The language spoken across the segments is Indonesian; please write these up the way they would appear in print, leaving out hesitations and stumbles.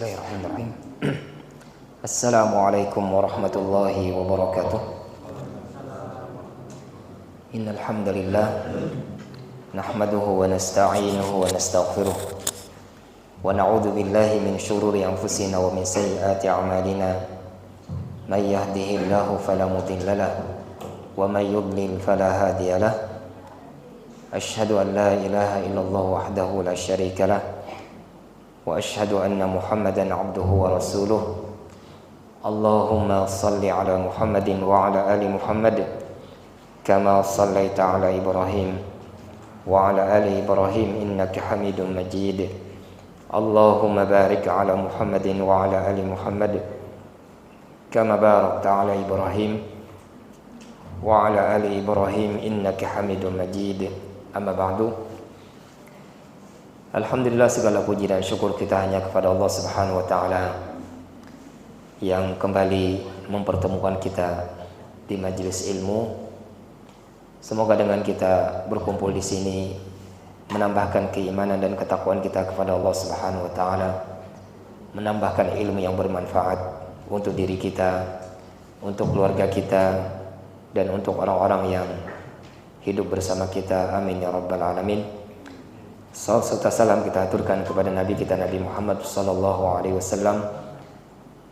Bismillahirrahmanirrahim. Assalamualaikum warahmatullahi wabarakatuh. Innal hamdalillah nahmaduhu wa nasta'inuhu wa nastaghfiruh wa na'udzu billahi min shururi anfusina wa min sayyiati a'malina. May yahdihillahu fala mudilla lahu wa may yudlil fala hadiya lahu. Asyhadu an la ilaha illallah wahdahu la syarika lahu wa asyhadu anna Muhammadan abduhu wa rasuluh. Allahumma salli ala Muhammadin wa ala ali Muhammad kama sallaita ala Ibrahim wa ala ali Ibrahim innaka Hamidum Majid. Allahumma barik ala Muhammadin wa ala ali Muhammad kama barakta ala Ibrahim wa ala ali Ibrahim innaka Hamidum Majid. Amma ba'du. Alhamdulillah, segala puji dan syukur kita hanya kepada Allah Subhanahu wa taala yang kembali mempertemukan kita di majelis ilmu. Semoga dengan kita berkumpul di sini menambahkan keimanan dan ketakwaan kita kepada Allah Subhanahu wa taala, menambahkan ilmu yang bermanfaat untuk diri kita, untuk keluarga kita, dan untuk orang-orang yang hidup bersama kita. Amin ya rabbal alamin. Salawat serta salam kita aturkan kepada Nabi kita Nabi Muhammad sallallahu alaihi wasallam,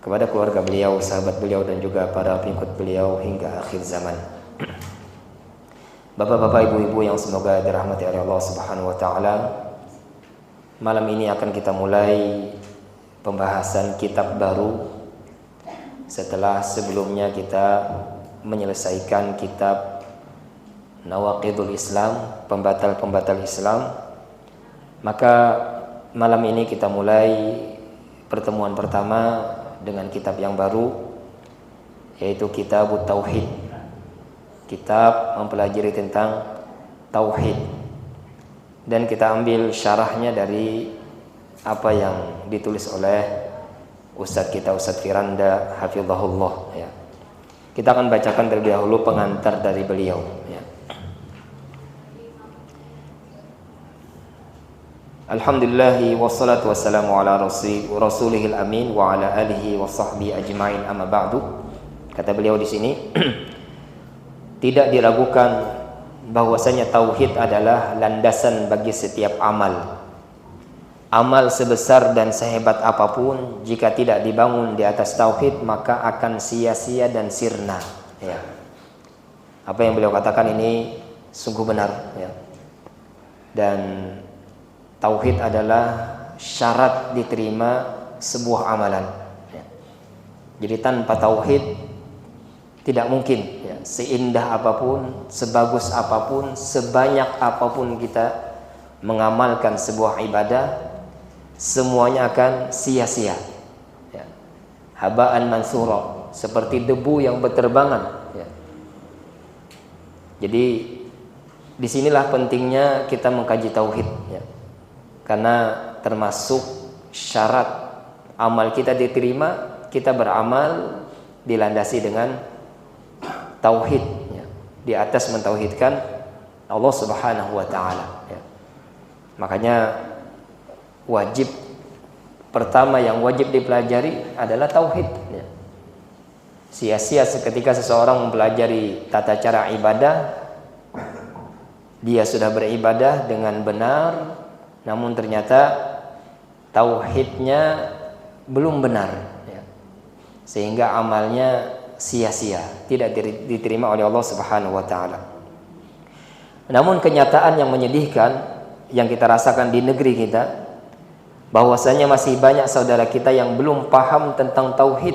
kepada keluarga beliau, sahabat beliau, dan juga para pengikut beliau hingga akhir zaman. Bapak-bapak, ibu-ibu yang semoga dirahmati oleh Allah Subhanahu wa taala, malam ini akan kita mulai pembahasan kitab baru setelah sebelumnya kita menyelesaikan kitab Nawaqidul Islam, pembatal-pembatal Islam. Maka malam ini kita mulai pertemuan pertama dengan kitab yang baru, yaitu Kitab Tauhid. Kitab mempelajari tentang tauhid, dan kita ambil syarahnya dari apa yang ditulis oleh Ustadz kita, Ustadz Firanda hafizahullah ya. Kita akan bacakan terlebih dahulu pengantar dari beliau ya. Alhamdulillahi wassalatu wassalamu ala rasulihil amin wa ala alihi wa sahbihi ajma'in, amma ba'du. Kata beliau di sini, tidak diragukan bahwasanya tauhid adalah landasan bagi setiap amal. Amal sebesar dan sehebat apapun, jika tidak dibangun di atas tauhid, maka akan sia-sia dan sirna ya. Apa yang beliau katakan ini sungguh benar ya. Dan tauhid adalah syarat diterima sebuah amalan ya. Jadi tanpa tauhid tidak mungkin ya, seindah apapun, sebagus apapun, sebanyak apapun kita mengamalkan sebuah ibadah, semuanya akan sia-sia ya. Habaan mansura, seperti debu yang berterbangan ya. Jadi disinilah pentingnya kita mengkaji tauhid ya. Karena termasuk syarat amal kita diterima, kita beramal dilandasi dengan tauhid ya. Di atas mentauhidkan Allah Subhanahu wa taala ya. Makanya wajib pertama yang wajib dipelajari adalah tauhid ya. Sia-sia seketika seseorang mempelajari tata cara ibadah, dia sudah beribadah dengan benar, namun ternyata tauhidnya belum benar ya. Sehingga amalnya sia-sia, tidak diterima oleh Allah Subhanahu wa taala. Namun kenyataan yang menyedihkan yang kita rasakan di negeri kita, bahwasanya masih banyak saudara kita yang belum paham tentang tauhid,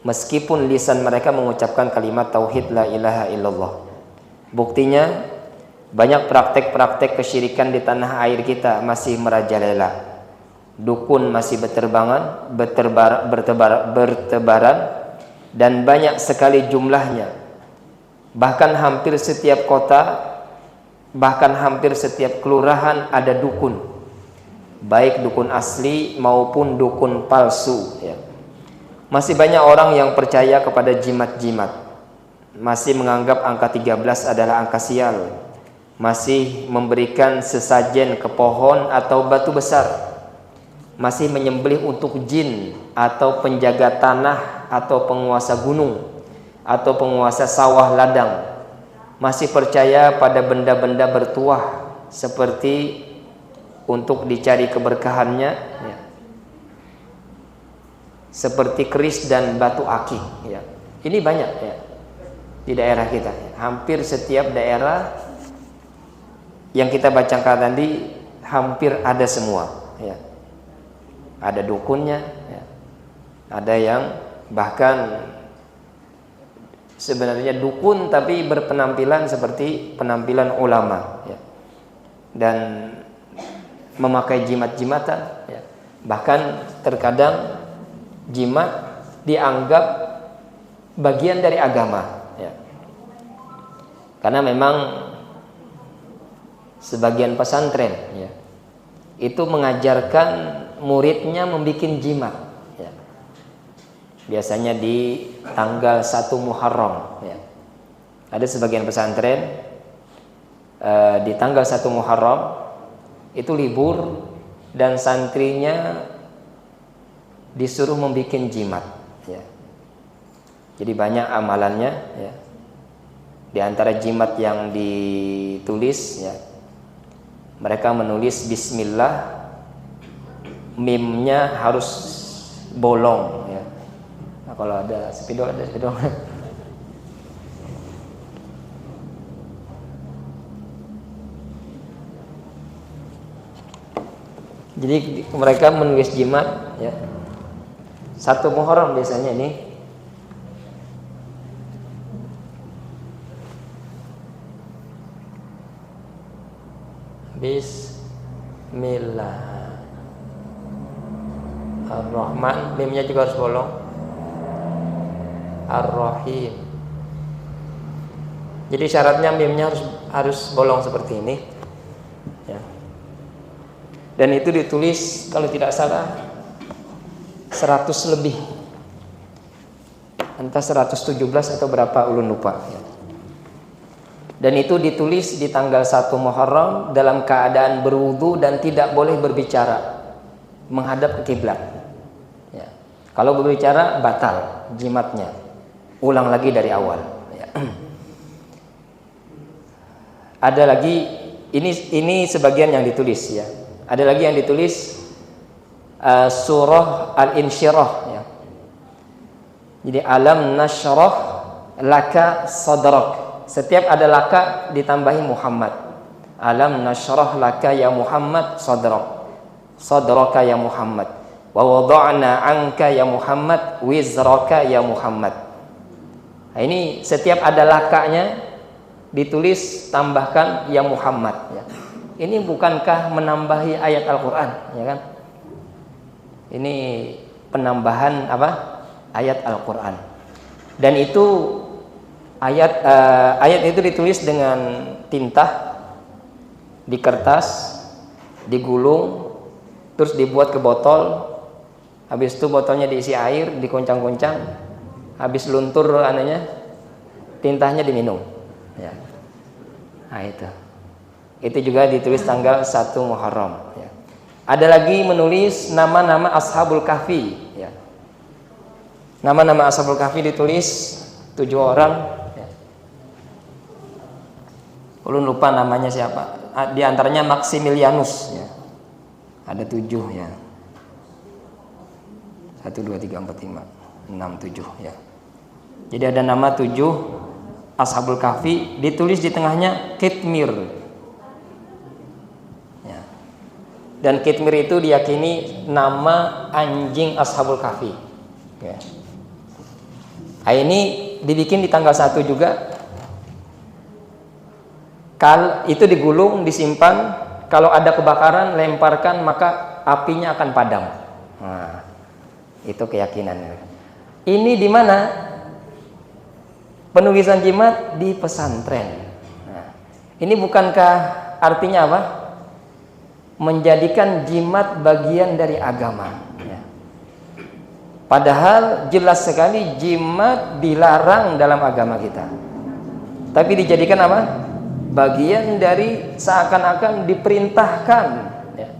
meskipun lisan mereka mengucapkan kalimat tauhid la ilaha illallah. Buktinya banyak praktek-praktek kesyirikan di tanah air kita masih merajalela. Dukun masih bertebaran, dan banyak sekali jumlahnya. Bahkan hampir setiap kota, bahkan hampir setiap kelurahan ada dukun, baik dukun asli maupun dukun palsu ya. Masih banyak orang yang percaya kepada jimat-jimat, masih menganggap angka 13 adalah angka sial, masih memberikan sesajen ke pohon atau batu besar, masih menyembelih untuk jin atau penjaga tanah atau penguasa gunung atau penguasa sawah ladang, masih percaya pada benda-benda bertuah seperti untuk dicari keberkahannya, ya, seperti keris dan batu akik, ya. Ini banyak, ya, di daerah kita, ya. Hampir setiap daerah yang kita bacakan tadi hampir ada semua, ya. Ada dukunnya, ya. Ada yang bahkan sebenarnya dukun tapi berpenampilan seperti penampilan ulama, ya. Dan memakai jimat-jimatan, ya. Bahkan terkadang jimat dianggap bagian dari agama, ya. Karena memang sebagian pesantren, ya, itu mengajarkan muridnya membuat jimat, ya. Biasanya di tanggal 1 Muharram, ya. Ada sebagian pesantren di tanggal 1 Muharram itu libur dan santrinya disuruh membuat jimat, ya. Jadi banyak amalannya, ya. Di antara jimat yang ditulis, ya, mereka menulis bismillah, mimnya harus bolong, ya. Nah, kalau ada spidol, ada spidol. Jadi mereka menulis jimat, ya. 1 Muharram biasanya ini. Bismillah Ar-Rahman, mimnya juga harus bolong. Ar-Rahim. Jadi syaratnya mimnya harus bolong seperti ini, ya. Dan itu ditulis kalau tidak salah 100 lebih, entah 117 atau berapa, ulun lupa, ya. Dan itu ditulis di tanggal 1 Muharram dalam keadaan berwudu dan tidak boleh berbicara menghadap ke kiblat, ya. Kalau berbicara batal jimatnya, ulang lagi dari awal, ya. Ada lagi, ini sebagian yang ditulis, ya. Ada lagi yang ditulis surah Al-Insyirah, ya. Jadi alam nasyrah laka sadrak. Setiap ada laka ditambahi Muhammad. Alam nasyrah laka ya Muhammad sadrak. Sadraka ya Muhammad. Wa wada'na anka ya Muhammad wizraka ya Muhammad. Nah, ini setiap ada lakanya ditulis tambahkan ya Muhammad, ya. Ini bukankah menambahi ayat Al-Quran, ya kan? Ini penambahan apa? Ayat Al-Quran. Dan itu ayat itu ditulis dengan tinta di kertas, digulung, terus dibuat ke botol. Habis itu botolnya diisi air, dikoncang-koncang. Habis luntur ananya, tintanya diminum, ya. Nah, itu juga ditulis tanggal 1 Muharram, ya. Ada lagi menulis nama-nama Ashabul Kahfi, ya. Nama-nama Ashabul Kahfi ditulis 7 orang, ya. Ulun lupa namanya siapa. Di antaranya Maximilianus, ya. Ada 7, ya. 1, 2, 3, 4, 5, 6, 7, ya. Jadi ada nama 7 Ashabul Kahfi, ditulis di tengahnya Kitmir, ya. Dan Kitmir itu diyakini nama anjing Ashabul Kahfi, ya. Nah, ini dibikin di tanggal 1 juga. Itu digulung, disimpan. Kalau ada kebakaran, lemparkan, maka apinya akan padam. Nah, itu keyakinan. Ini di mana? Penulisan jimat di pesantren. Nah, ini bukankah artinya apa? Menjadikan jimat bagian dari agama, ya. Padahal jelas sekali jimat dilarang dalam agama kita. Tapi dijadikan apa? Bagian dari, seakan-akan diperintahkan, ya.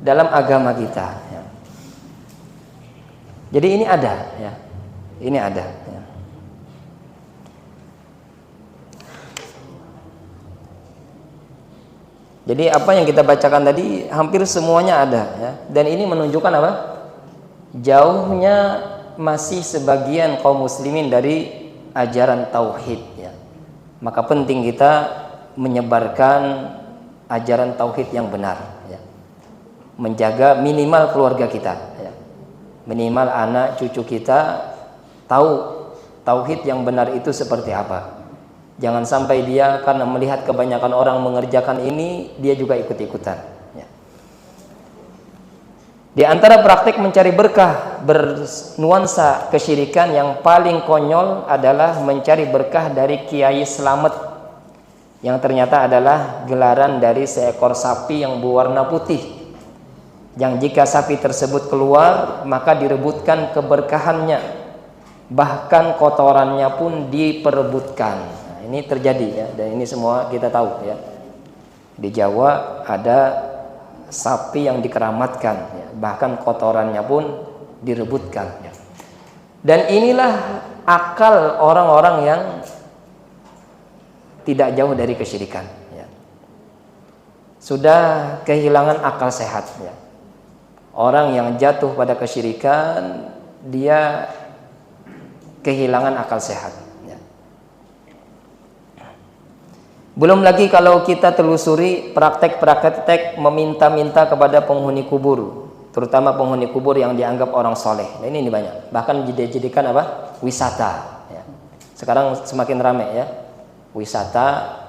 dalam agama kita. Ya. Jadi ini ada, ya. Ini ada. Ya. Jadi apa yang kita bacakan tadi hampir semuanya ada, ya. Dan ini menunjukkan apa? Jauhnya masih sebagian kaum muslimin dari ajaran tauhid, ya. Maka penting kita menyebarkan ajaran tauhid yang benar, ya. Menjaga minimal keluarga kita, ya. Minimal anak cucu kita tahu tauhid yang benar itu seperti apa. Jangan sampai dia karena melihat kebanyakan orang mengerjakan ini, dia juga ikut-ikutan, ya. Di antara praktik mencari berkah bernuansa kesyirikan yang paling konyol adalah mencari berkah dari kiai selamet, yang ternyata adalah gelaran dari seekor sapi yang berwarna putih, yang jika sapi tersebut keluar maka direbutkan keberkahannya, bahkan kotorannya pun diperebutkan. Nah, ini terjadi, ya, dan ini semua kita tahu, ya. Di Jawa ada sapi yang dikeramatkan, ya, bahkan kotorannya pun direbutkan, ya. Dan inilah akal orang-orang yang tidak jauh dari kesyirikan, ya. Sudah kehilangan akal sehat, ya. Orang yang jatuh pada kesyirikan, dia kehilangan akal sehat, ya. Belum lagi kalau kita telusuri praktek-praktek meminta-minta kepada penghuni kubur, terutama penghuni kubur yang dianggap orang soleh. Nah, ini banyak, bahkan dijadikan apa? Wisata, ya. Sekarang semakin ramai, ya, wisata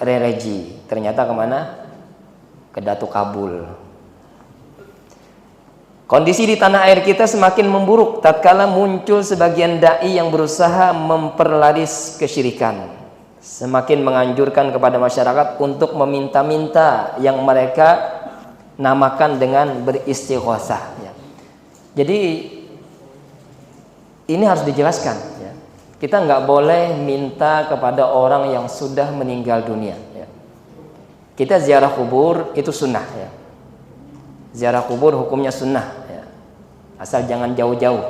religi. Ternyata kemana? Ke Datu Kabul. Kondisi di tanah air kita semakin memburuk tatkala muncul sebagian dai yang berusaha memperlaris kesyirikan, semakin menganjurkan kepada masyarakat untuk meminta-minta yang mereka namakan dengan beristighosah, ya. Jadi ini harus dijelaskan, ya. Kita nggak boleh minta kepada orang yang sudah meninggal dunia, ya. Kita ziarah kubur itu sunnah, ya. Ziarah kubur hukumnya sunnah, ya. Asal jangan jauh-jauh,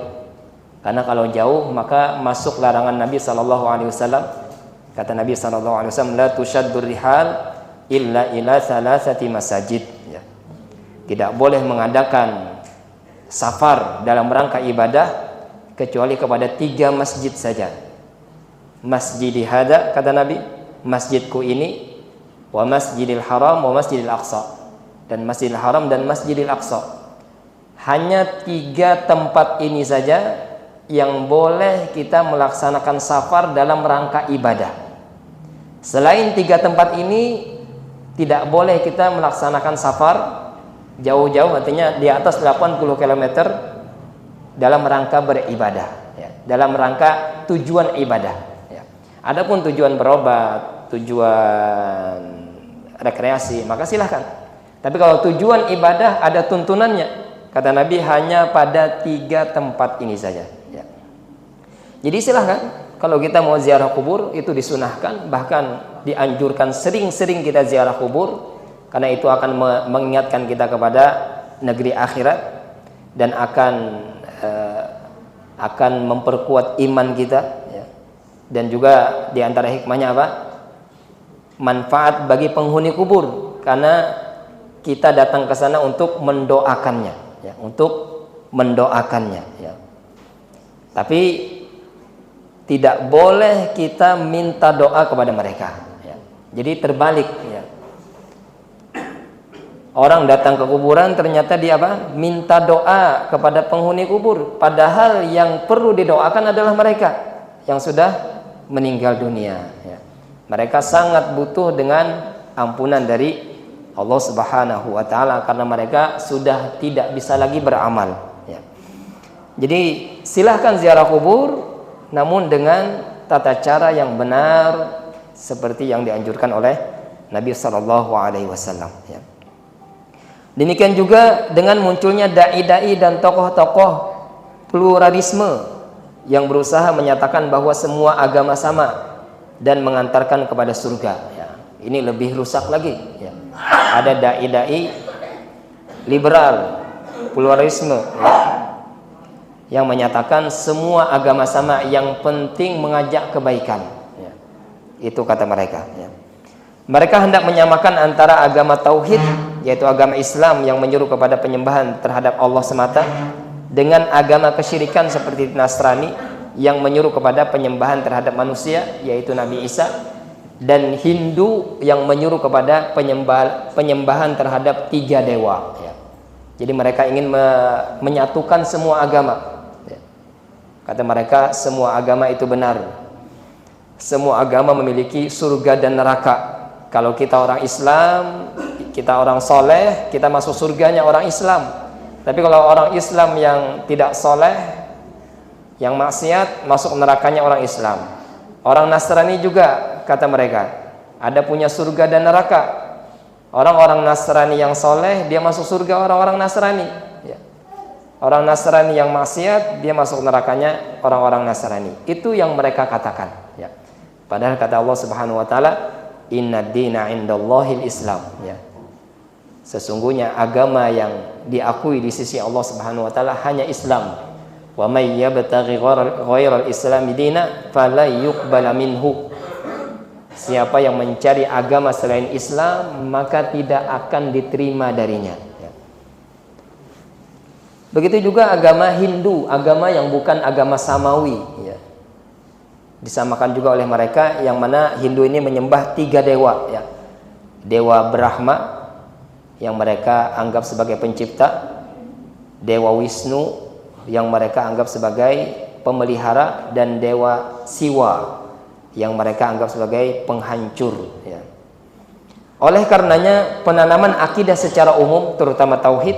karena kalau jauh maka masuk larangan Nabi SAW. Kata Nabi SAW, la tushaddur rihal illa ila salasati masajid, ya. Tidak boleh mengadakan safar dalam rangka ibadah kecuali kepada 3 masjid saja. Masjidi hada, kata Nabi, masjidku ini, wa masjidil haram, wa masjidil aqsa, dan Masjidil Haram dan Masjidil Aqsa. Hanya 3 tempat ini saja yang boleh kita melaksanakan safar dalam rangka ibadah. Selain 3 tempat ini tidak boleh kita melaksanakan safar jauh-jauh, artinya di atas 80 km dalam rangka beribadah, ya, dalam rangka tujuan ibadah, ya. Adapun tujuan berobat, tujuan rekreasi, maka silahkan. Tapi kalau tujuan ibadah ada tuntunannya, kata Nabi, hanya pada 3 tempat ini saja, ya. Jadi silahkan, kalau kita mau ziarah kubur itu disunahkan, bahkan dianjurkan sering-sering kita ziarah kubur, karena itu akan mengingatkan kita kepada negeri akhirat dan akan memperkuat iman kita, ya. Dan juga diantara hikmahnya apa? Manfaat bagi penghuni kubur, karena kita datang ke sana untuk mendoakannya, ya, untuk mendoakannya, ya. Tapi tidak boleh kita minta doa kepada mereka, ya. Jadi terbalik, ya. Orang datang ke kuburan ternyata dia apa? Minta doa kepada penghuni kubur, padahal yang perlu didoakan adalah mereka yang sudah meninggal dunia, ya. Mereka sangat butuh dengan ampunan dari Allah Subhanahu wa taala, karena mereka sudah tidak bisa lagi beramal, ya. Jadi silahkan ziarah kubur, namun dengan tata cara yang benar seperti yang dianjurkan oleh Nabi sallallahu alaihi wasallam, ya. Demikian juga dengan munculnya dai-dai dan tokoh-tokoh pluralisme yang berusaha menyatakan bahwa semua agama sama dan mengantarkan kepada surga, ya. Ini lebih rusak lagi, ya. Ada dai-dai liberal, pluralisme, ya, yang menyatakan semua agama sama, yang penting mengajak kebaikan, ya. Itu kata mereka, ya. Mereka hendak menyamakan antara agama tauhid, yaitu agama Islam yang menyuruh kepada penyembahan terhadap Allah semata, dengan agama kesyirikan seperti Nasrani yang menyuruh kepada penyembahan terhadap manusia, yaitu Nabi Isa, dan Hindu yang menyuruh kepada penyembahan terhadap 3 dewa, ya. Jadi mereka ingin menyatukan semua agama, ya. Kata mereka semua agama itu benar, semua agama memiliki surga dan neraka. Kalau kita orang Islam, kita orang soleh, kita masuk surganya orang Islam. Tapi kalau orang Islam yang tidak soleh, yang maksiat, masuk nerakanya orang Islam. Orang Nasrani juga, kata mereka, ada punya surga dan neraka. Orang-orang Nasrani yang soleh, dia masuk surga orang-orang Nasrani, ya. Orang Nasrani yang maksiat, dia masuk nerakanya orang-orang Nasrani. Itu yang mereka katakan, ya. Padahal kata Allah Subhanahu wa taala, inna dina indallahil Islam, ya. Sesungguhnya agama yang diakui di sisi Allah Subhanahu wa taala hanya Islam. Wa may yabtaghi ghairal islami dina fala yuqbala minhu. Siapa yang mencari agama selain Islam, maka tidak akan diterima darinya, ya. Begitu juga agama Hindu, agama yang bukan agama samawi, ya. Disamakan juga oleh mereka, yang mana Hindu ini menyembah 3 dewa, ya. Dewa Brahma yang mereka anggap sebagai pencipta, Dewa Wisnu yang mereka anggap sebagai pemelihara, dan Dewa Siwa yang mereka anggap sebagai penghancur, ya. Oleh karenanya penanaman akidah secara umum, terutama tauhid,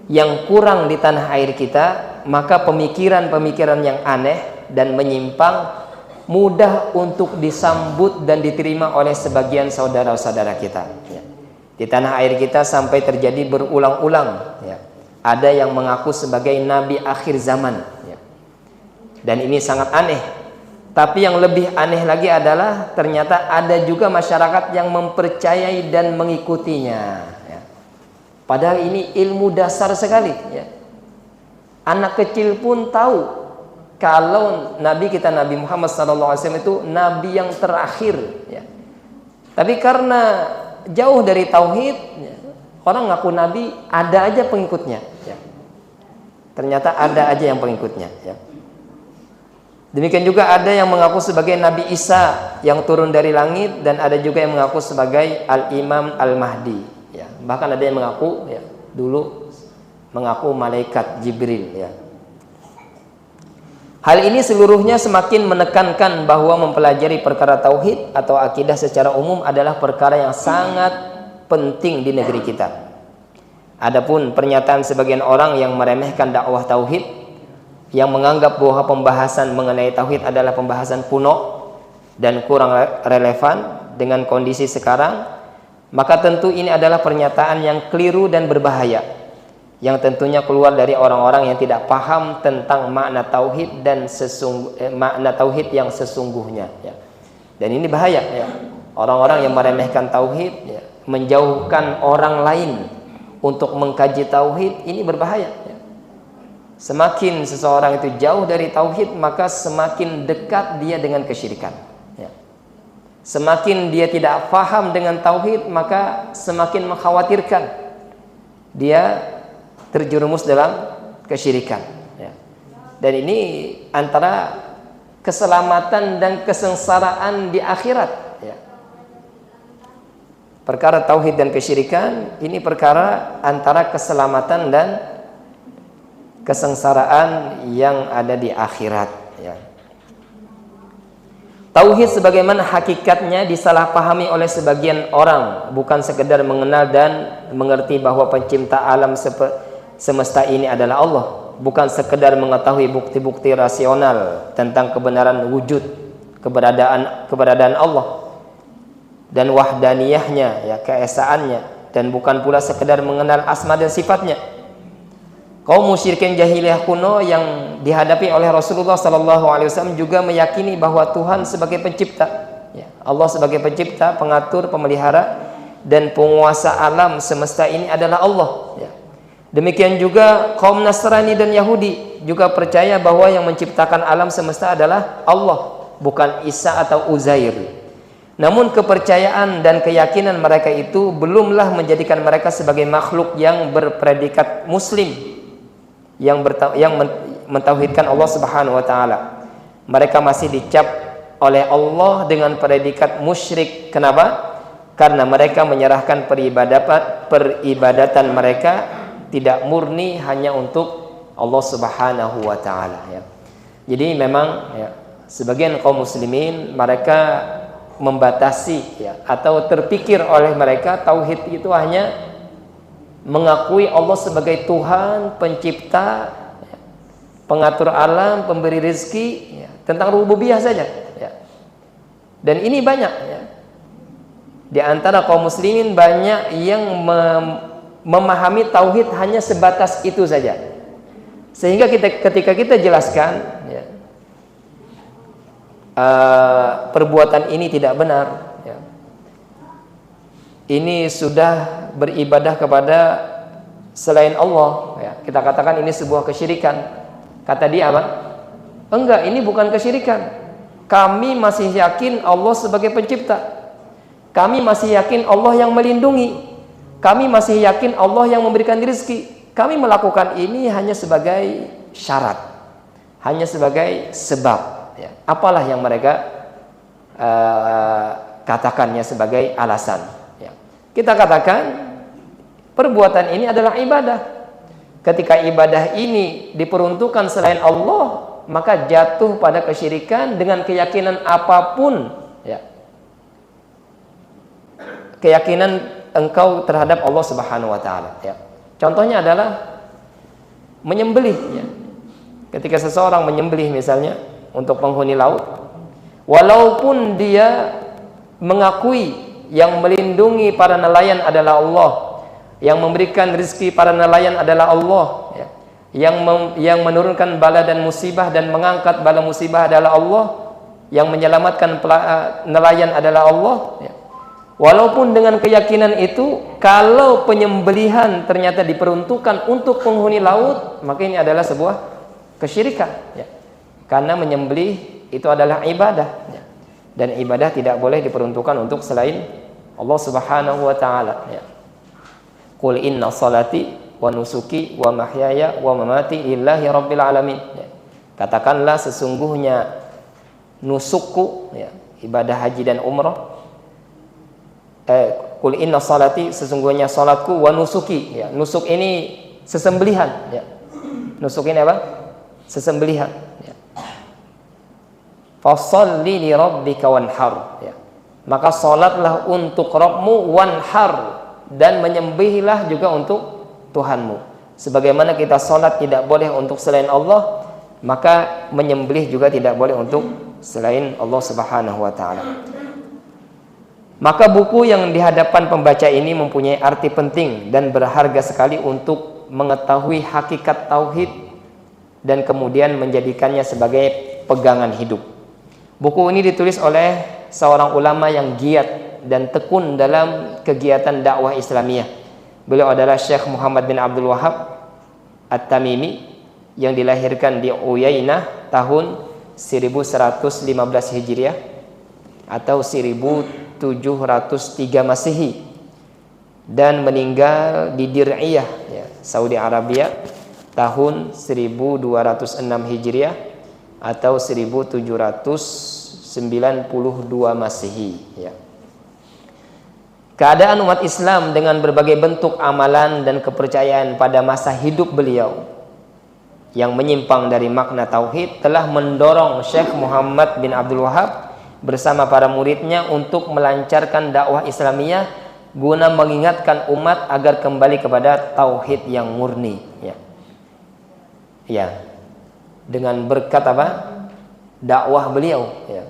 yang kurang di tanah air kita, maka pemikiran-pemikiran yang aneh dan menyimpang mudah untuk disambut dan diterima oleh sebagian saudara-saudara kita, ya. Di tanah air kita sampai terjadi berulang-ulang, ya. Ada yang mengaku sebagai nabi akhir zaman, ya. Dan ini sangat aneh. Tapi yang lebih aneh lagi adalah ternyata ada juga masyarakat yang mempercayai dan mengikutinya, ya. Padahal ini ilmu dasar sekali, ya. Anak kecil pun tahu kalau Nabi kita, Nabi Muhammad SAW itu Nabi yang terakhir, ya. Tapi karena jauh dari tauhid, ya, orang ngaku Nabi, ada aja pengikutnya, ya. Ternyata ada aja yang pengikutnya, ya. Demikian juga ada yang mengaku sebagai Nabi Isa yang turun dari langit, dan ada juga yang mengaku sebagai Al-Imam Al-Mahdi, ya. Bahkan ada yang mengaku, ya, dulu mengaku malaikat Jibril, ya. Hal ini seluruhnya semakin menekankan bahwa mempelajari perkara tauhid atau akidah secara umum adalah perkara yang sangat penting di negeri kita. Adapun pernyataan sebagian orang yang meremehkan dakwah tauhid, yang menganggap bahwa pembahasan mengenai tauhid adalah pembahasan kuno dan kurang relevan dengan kondisi sekarang, maka tentu ini adalah pernyataan yang keliru dan berbahaya, yang tentunya keluar dari orang-orang yang tidak paham tentang makna tauhid dan makna tauhid yang sesungguhnya, ya. Dan ini bahaya, ya. Orang-orang yang meremehkan tauhid, ya, menjauhkan orang lain untuk mengkaji tauhid, ini berbahaya, ya. Semakin seseorang itu jauh dari tauhid, maka semakin dekat dia dengan kesyirikan, ya. Semakin dia tidak paham dengan tauhid, maka semakin mengkhawatirkan dia terjerumus dalam kesyirikan, ya. Dan ini antara keselamatan dan kesengsaraan di akhirat, ya. Perkara tauhid dan kesyirikan ini perkara antara keselamatan dan kesengsaraan yang ada di akhirat, ya. Tauhid sebagaimana hakikatnya disalahpahami oleh sebagian orang, bukan sekedar mengenal dan mengerti bahwa pencipta alam semesta ini adalah Allah, bukan sekedar mengetahui bukti-bukti rasional tentang kebenaran wujud, keberadaan Allah dan wahdaniyahnya, ya, keesaannya, dan bukan pula sekedar mengenal asma dan sifatnya. Kaum musyrikin jahiliyah kuno yang dihadapi oleh Rasulullah SAW juga meyakini bahwa Tuhan sebagai pencipta, ya, Allah sebagai pencipta, pengatur, pemelihara, dan penguasa alam semesta ini adalah Allah, ya. Demikian juga kaum Nasrani dan Yahudi juga percaya bahwa yang menciptakan alam semesta adalah Allah, bukan Isa atau Uzair. Namun kepercayaan dan keyakinan mereka itu belumlah menjadikan mereka sebagai makhluk yang berpredikat muslim, yang mentauhidkan Allah Subhanahu wa taala. Mereka masih dicap oleh Allah dengan predikat musyrik. Kenapa? Karena mereka menyerahkan peribadatan mereka tidak murni hanya untuk Allah Subhanahu wa taala, ya. Jadi memang, ya, sebagian kaum muslimin mereka membatasi, ya, atau terpikir oleh mereka tauhid itu hanya mengakui Allah sebagai Tuhan, pencipta, ya, pengatur alam, pemberi rezeki, ya, tentang rububiyah saja, ya. Dan ini banyak, ya. Di antara kaum muslimin banyak yang memahami tauhid hanya sebatas itu saja, sehingga ketika kita jelaskan, ya, perbuatan ini tidak benar, ya, ini sudah beribadah kepada selain Allah, ya, kita katakan ini sebuah kesyirikan. Kata dia apa? Enggak, ini bukan kesyirikan. Kami masih yakin Allah sebagai pencipta. Kami masih yakin Allah yang melindungi. Kami masih yakin Allah yang memberikan rezeki. Kami melakukan ini hanya sebagai syarat, hanya sebagai sebab, ya. Apalah yang mereka katakannya sebagai alasan, ya. Kita katakan perbuatan ini adalah ibadah. Ketika ibadah ini diperuntukkan selain Allah, maka jatuh pada kesyirikan dengan keyakinan apapun, ya. Keyakinan engkau terhadap Allah Subhanahu wa taala, ya. Contohnya adalah menyembelih, ya. Ketika seseorang menyembelih misalnya untuk penghuni laut, walaupun dia mengakui yang melindungi para nelayan adalah Allah, yang memberikan rezeki para nelayan adalah Allah, ya. Yang menurunkan bala dan musibah dan mengangkat bala musibah adalah Allah, yang menyelamatkan nelayan adalah Allah, ya. Walaupun dengan keyakinan itu, kalau penyembelihan ternyata diperuntukkan untuk penghuni laut, maka ini adalah sebuah kesyirikan, ya. Karena menyembelih itu adalah ibadah, ya. Dan ibadah tidak boleh diperuntukkan untuk selain Allah Subhanahu wa taala, ya. Qul inna salati wa nusuki wa mahyaya wa mamati lillahi rabbil alamin, ya. Katakanlah sesungguhnya nusukku, ya, ibadah haji dan umrah. Qul inna salati, sesungguhnya salatku, wa nusuki, ya. Nusuk ini sesembelihan, ya. Nusuk ini apa? Sesembelihan, ya. Fasholli li rabbika wanhar, ya. Maka salatlah untuk Rabbmu, wanhar, dan menyembelihlah juga untuk Tuhanmu. Sebagaimana kita salat tidak boleh untuk selain Allah, maka menyembelih juga tidak boleh untuk selain Allah Subhanahu wa taala. Maka buku yang di hadapan pembaca ini mempunyai arti penting dan berharga sekali untuk mengetahui hakikat tauhid dan kemudian menjadikannya sebagai pegangan hidup. Buku ini ditulis oleh seorang ulama yang giat dan tekun dalam kegiatan dakwah Islamiyah. Beliau adalah Syekh Muhammad bin Abdul Wahab At-Tamimi yang dilahirkan di Uyainah tahun 1115 Hijriah atau 1703 Masehi, dan meninggal di Dir'iyah, ya, Saudi Arabia tahun 1206 Hijriah atau 1792 Masehi, ya. Keadaan umat Islam dengan berbagai bentuk amalan dan kepercayaan pada masa hidup beliau yang menyimpang dari makna tauhid telah mendorong Syekh Muhammad bin Abdul Wahab bersama para muridnya untuk melancarkan dakwah Islamiyah guna mengingatkan umat agar kembali kepada tauhid yang murni, ya. Ya. Dengan berkat apa? Dakwah beliau, ya.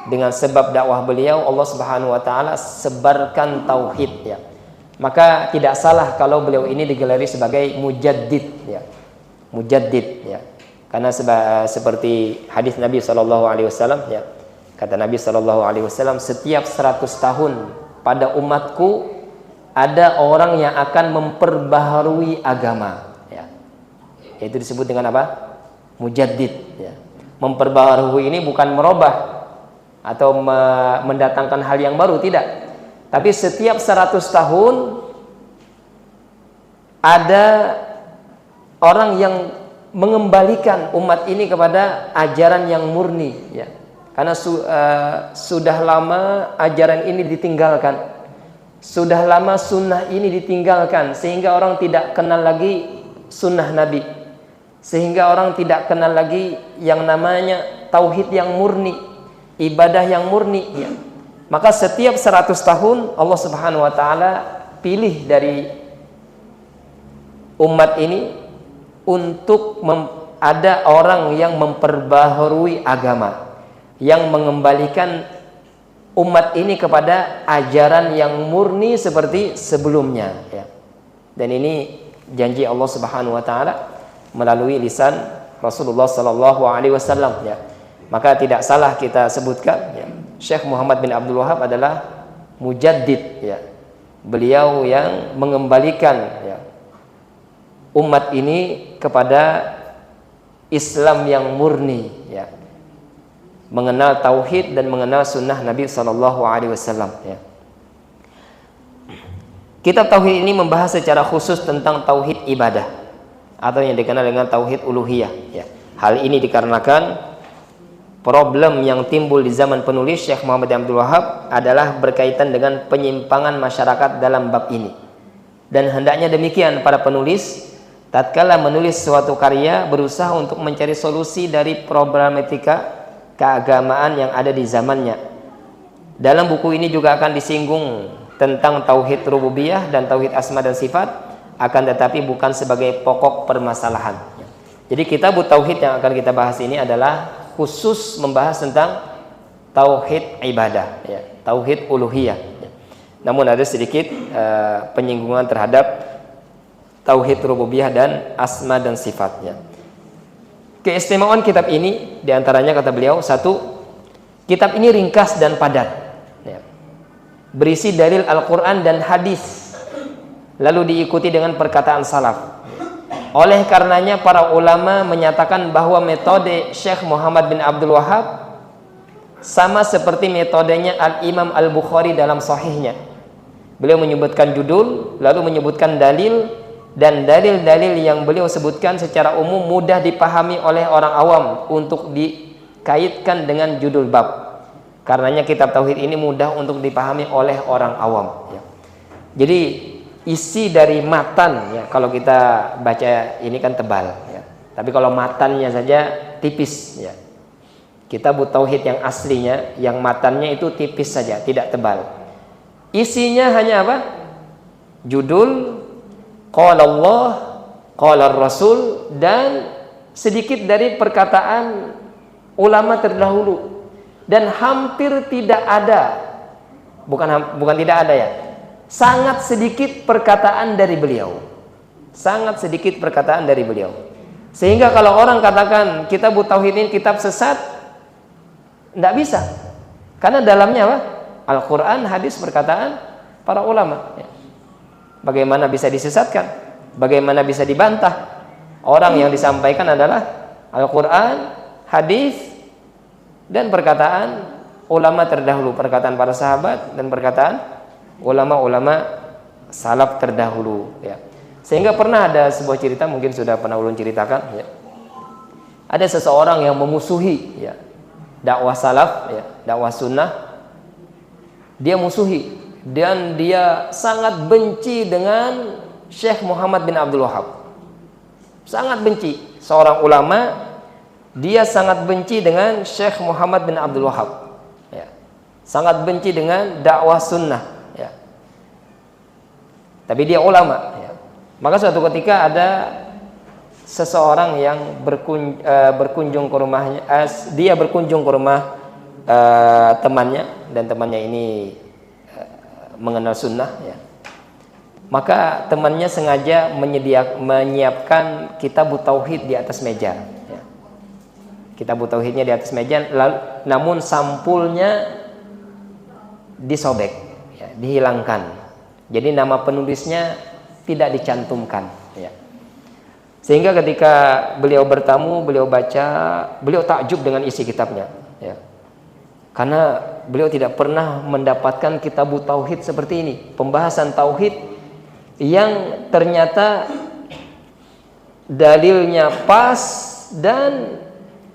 Dengan sebab dakwah beliau, Allah Subhanahu wa taala sebarkan tauhid, ya. Maka tidak salah kalau beliau ini digelari sebagai mujaddid, ya. Mujaddid, ya. Karena seperti hadis Nabi sallallahu alaihi wasallam, ya. Kata Nabi sallallahu alaihi wasallam, setiap 100 tahun pada umatku ada orang yang akan memperbaharui agama, ya. Itu disebut dengan apa? Mujaddid, ya. Memperbaharui ini bukan merubah atau mendatangkan hal yang baru, tidak. Tapi setiap 100 tahun ada orang yang mengembalikan umat ini kepada ajaran yang murni, ya. Karena sudah lama ajaran ini ditinggalkan, sudah lama sunnah ini ditinggalkan, sehingga orang tidak kenal lagi sunnah Nabi, sehingga orang tidak kenal lagi yang namanya tauhid yang murni, ibadah yang murni, ya. Maka setiap 100 tahun Allah Subhanahu wa taala pilih dari umat ini untuk ada orang yang memperbaharui agama, yang mengembalikan umat ini kepada ajaran yang murni seperti sebelumnya, ya. Dan ini janji Allah Subhanahu wa taala melalui lisan Rasulullah sallallahu alaihi wasallam, ya. Maka tidak salah kita sebutkan, ya, Syekh Muhammad bin Abdul Wahab adalah mujaddid, ya. Beliau yang mengembalikan, ya, umat ini kepada Islam yang murni, ya. Mengenal tauhid dan mengenal sunnah Nabi sallallahu alaihi wasallam, ya. Kitab tauhid ini membahas secara khusus tentang tauhid ibadah atau yang dikenal dengan tauhid uluhiyah, ya. Hal ini dikarenakan problem yang timbul di zaman penulis Syekh Muhammad bin Abdul Wahab adalah berkaitan dengan penyimpangan masyarakat dalam bab ini. Dan hendaknya demikian para penulis tatkala menulis suatu karya berusaha untuk mencari solusi dari problematika keagamaan yang ada di zamannya. Dalam buku ini juga akan disinggung tentang tauhid rububiyah dan tauhid asma dan sifat, akan tetapi bukan sebagai pokok permasalahan. Jadi kitab tauhid yang akan kita bahas ini adalah khusus membahas tentang tauhid ibadah, ya, tauhid uluhiyah, ya. Namun ada sedikit penyinggungan terhadap tauhid rububiyah dan asma dan sifatnya. Keistimewaan kitab ini diantaranya kata beliau, satu, kitab ini ringkas dan padat, ya, berisi dalil Al-Quran dan hadis, lalu diikuti dengan perkataan salaf. Oleh karenanya para ulama menyatakan bahwa metode Syekh Muhammad bin Abdul Wahab sama seperti metodenya Al-Imam Al-Bukhari dalam sahihnya. Beliau menyebutkan judul, lalu menyebutkan dalil, dan dalil-dalil yang beliau sebutkan secara umum mudah dipahami oleh orang awam untuk dikaitkan dengan judul bab. Karenanya kitab tauhid ini mudah untuk dipahami oleh orang awam, ya. Jadi isi dari matan, ya, kalau kita baca ini kan tebal, ya. Tapi kalau matannya saja tipis, ya. Kitab tauhid yang aslinya, yang matannya itu tipis saja, tidak tebal. Isinya hanya apa? Judul, qala Allah, qala Rasul, dan sedikit dari perkataan ulama terdahulu. Dan hampir tidak ada, bukan tidak ada, ya, sangat sedikit perkataan dari beliau. Sangat sedikit perkataan dari beliau. Sehingga kalau orang katakan kitab tauhid ini kitab sesat, tidak bisa. Karena dalamnya apa? Al-Quran, hadis, perkataan para ulama, ya. Bagaimana bisa disesatkan? Bagaimana bisa dibantah? Orang yang disampaikan adalah Al-Quran, hadis, dan perkataan ulama terdahulu, perkataan para sahabat dan perkataan ulama-ulama salaf terdahulu, ya. Sehingga pernah ada sebuah cerita, mungkin sudah pernah ulun ceritakan, ya. Ada seseorang yang memusuhi, ya, dakwah salaf, ya, dakwah sunnah. Dia musuhi dan dia sangat benci dengan Syekh Muhammad bin Abdul Wahab. Sangat benci. Seorang ulama, dia sangat benci dengan Syekh Muhammad bin Abdul Wahab, ya. Sangat benci dengan dakwah sunnah, ya. Tapi dia ulama, ya. Maka suatu ketika ada seseorang yang berkunjung ke rumahnya, dia berkunjung ke rumah temannya, dan temannya ini mengenal sunnah, ya. Maka temannya sengaja menyiapkan kitab tauhid di atas meja, ya. Kitab tauhidnya di atas meja, namun sampulnya disobek, ya. dihilangkan. Jadi nama penulisnya tidak dicantumkan, ya. Sehingga ketika beliau bertamu, beliau baca, beliau takjub dengan isi kitabnya, ya. Karena beliau tidak pernah mendapatkan kitab tauhid seperti ini, pembahasan tauhid yang ternyata dalilnya pas dan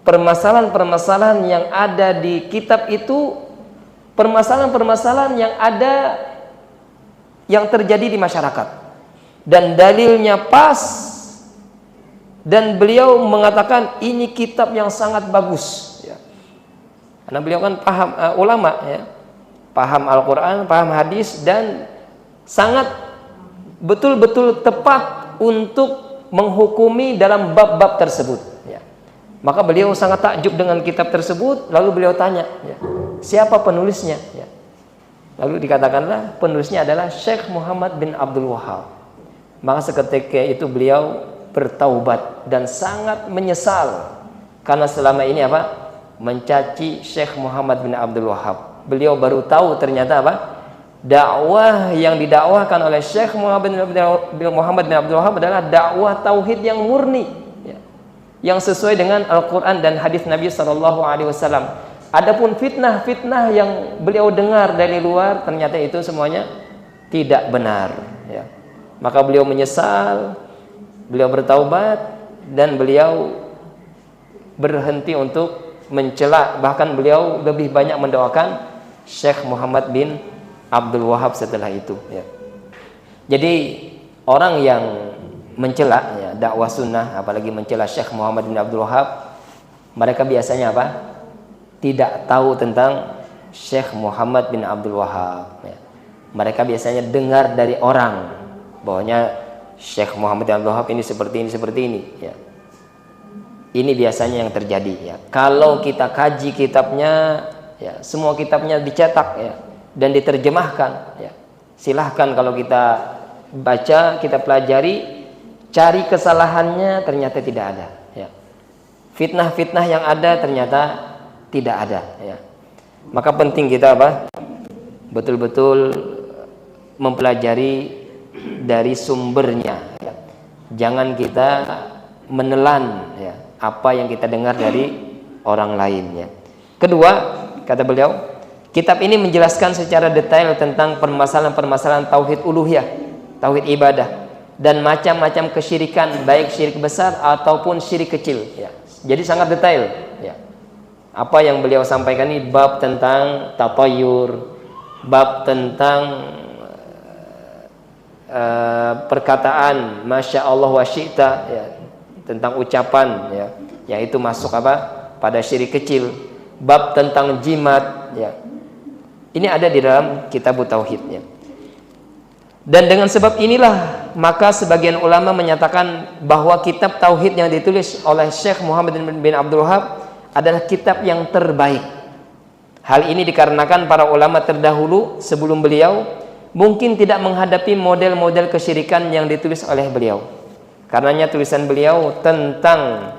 permasalahan-permasalahan yang ada di kitab itu permasalahan-permasalahan yang ada yang terjadi di masyarakat dan dalilnya pas, dan beliau mengatakan ini kitab yang sangat bagus, ya. Karena beliau kan paham ulama, ya, paham Al-Quran, paham hadis, dan sangat betul-betul tepat untuk menghukumi dalam bab-bab tersebut, ya. Maka beliau sangat takjub dengan kitab tersebut. Lalu beliau tanya, ya, siapa penulisnya, ya. Lalu dikatakanlah penulisnya adalah Syekh Muhammad bin Abdul Wahhab. Maka seketika itu beliau bertaubat dan sangat menyesal karena selama ini apa? Mencaci Syekh Muhammad bin Abdul Wahhab. Beliau baru tahu ternyata apa? Dakwah yang didakwahkan oleh Syekh Muhammad bin Abdul Wahhab adalah dakwah tauhid yang murni, ya, yang sesuai dengan Al-Quran dan hadis Nabi SAW. Adapun fitnah-fitnah yang beliau dengar dari luar, ternyata itu semuanya tidak benar, ya. Maka beliau menyesal, beliau bertaubat, dan beliau berhenti untuk mencela. Bahkan beliau lebih banyak mendoakan Syekh Muhammad bin Abdul Wahhab setelah itu, ya. Jadi orang yang mencela, ya, dakwah sunnah, apalagi mencela Syekh Muhammad bin Abdul Wahhab, mereka biasanya apa? Tidak tahu tentang Syekh Muhammad bin Abdul Wahhab, ya. Mereka biasanya dengar dari orang bahwanya Syekh Muhammad bin Abdul Wahhab ini seperti ini, ya. Ini biasanya yang terjadi, ya. Kalau kita kaji kitabnya, ya, semua kitabnya dicetak, ya, dan diterjemahkan, ya. Silahkan kalau kita baca, kita pelajari, cari kesalahannya, ternyata tidak ada, ya. Fitnah-fitnah yang ada ternyata tidak ada, ya. Maka penting kita apa? Betul-betul mempelajari dari sumbernya, ya. Jangan kita menelan, ya, apa yang kita dengar dari orang lain, ya. Kedua, kata beliau, kitab ini menjelaskan secara detail tentang permasalahan-permasalahan tauhid uluhiyah, tauhid ibadah, dan macam-macam kesyirikan, baik syirik besar ataupun syirik kecil, ya. Jadi sangat detail, ya. Apa yang beliau sampaikan ini bab tentang tatayur, bab tentang perkataan masya Allah wa syi'ta, ya, tentang ucapan, ya, yaitu masuk apa? Pada syirik kecil. Bab tentang jimat, ya. Ini ada di dalam kitab tauhid, ya. Dan dengan sebab inilah maka sebagian ulama menyatakan bahwa kitab tauhid yang ditulis oleh Syekh Muhammad bin Abdul Wahhab adalah kitab yang terbaik. Hal ini dikarenakan para ulama terdahulu sebelum beliau mungkin tidak menghadapi model-model kesyirikan yang ditulis oleh beliau. Karenanya tulisan beliau tentang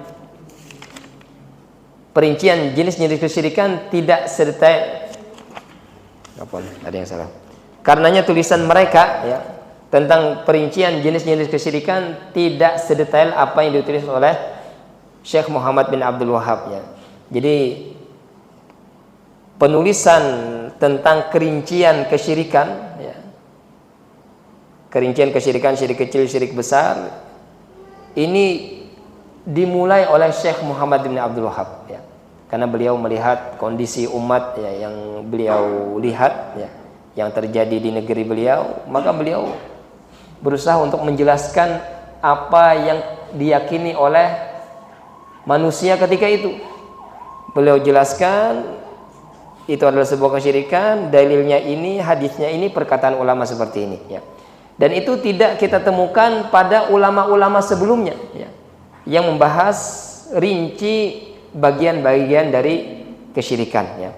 perincian jenis-jenis kesyirikan tidak sedetail. Ada yang salah. Karenanya tulisan mereka, ya, tentang perincian jenis-jenis kesyirikan tidak sedetail apa yang ditulis oleh Syekh Muhammad bin Abdul Wahhab, ya. Jadi penulisan tentang kerincian kesyirikan, ya, kerincian kesyirikan, syirik kecil, syirik besar, ini dimulai oleh Syekh Muhammad bin Abdul Wahhab, ya. Karena beliau melihat kondisi umat, ya, yang beliau lihat, ya, yang terjadi di negeri beliau, maka beliau berusaha untuk menjelaskan apa yang diyakini oleh manusia ketika itu. Beliau jelaskan itu adalah sebuah kesyirikan, dalilnya ini, hadisnya ini, perkataan ulama seperti ini, ya. Dan itu tidak kita temukan pada ulama-ulama sebelumnya, ya, yang membahas rinci bagian-bagian dari kesyirikan, ya.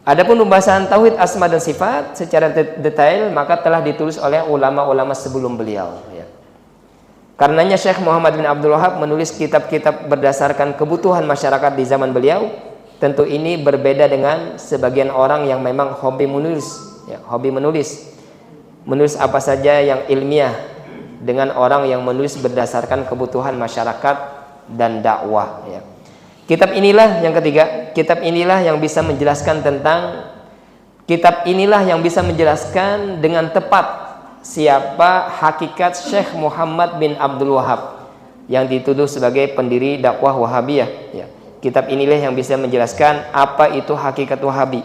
Adapun pembahasan tauhid asma dan sifat secara detail maka telah ditulis oleh ulama-ulama sebelum beliau, ya. Karenanya Syekh Muhammad bin Abdul Wahhab menulis kitab-kitab berdasarkan kebutuhan masyarakat di zaman beliau. Tentu ini berbeda dengan sebagian orang yang memang hobi menulis, ya, hobi menulis. menulis apa saja yang ilmiah dengan orang yang menulis berdasarkan kebutuhan masyarakat dan dakwah, ya. Kitab inilah yang ketiga, kitab inilah yang bisa menjelaskan dengan tepat siapa hakikat Syekh Muhammad bin Abdul Wahab yang dituduh sebagai pendiri dakwah Wahabiyah, ya. Kitab inilah yang bisa menjelaskan apa itu hakikat Wahabi,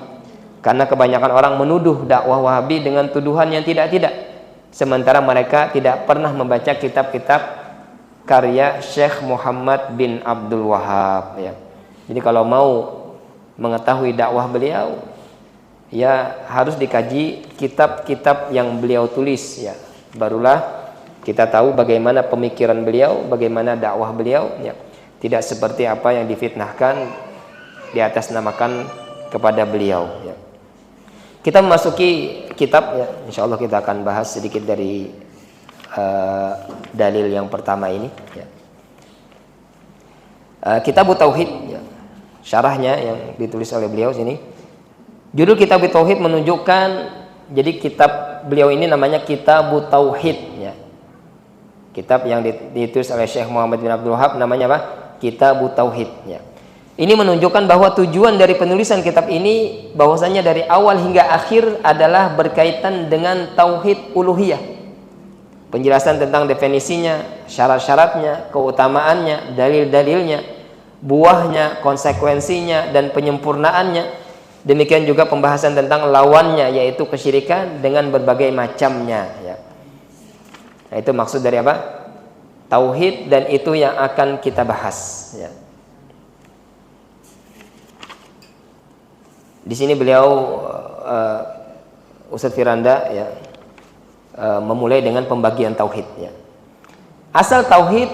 karena kebanyakan orang menuduh dakwah Wahabi dengan tuduhan yang tidak-tidak, sementara mereka tidak pernah membaca kitab-kitab karya Syekh Muhammad bin Abdul Wahab, ya. Jadi kalau mau mengetahui dakwah beliau, ya harus dikaji kitab-kitab yang beliau tulis, ya. Barulah kita tahu bagaimana pemikiran beliau, bagaimana dakwah beliau, ya. Tidak seperti apa yang difitnahkan di atas namakan kepada beliau, ya. Kita memasuki kitab, ya. Insya Allah kita akan bahas sedikit dari dalil yang pertama ini, ya. Kitab Tauhid, ya. Syarahnya yang ditulis oleh beliau sini. Judul Kitab Tauhid menunjukkan, jadi kitab beliau ini namanya Kitab Tauhid, ya. Kitab yang ditulis oleh Syekh Muhammad bin Abdul Wahab namanya apa? Kitab Tauhid, ya. Ini menunjukkan bahwa tujuan dari penulisan kitab ini bahwasanya dari awal hingga akhir adalah berkaitan dengan tauhid uluhiyah. Penjelasan tentang definisinya, syarat-syaratnya, keutamaannya, dalil-dalilnya, buahnya, konsekuensinya, dan penyempurnaannya. Demikian juga pembahasan tentang lawannya, yaitu kesyirikan dengan berbagai macamnya, ya. Nah, itu maksud dari apa? Tauhid, dan itu yang akan kita bahas, ya. Di sini beliau Ustadz Firanda, ya, memulai dengan pembagian tauhid, ya. Asal tauhid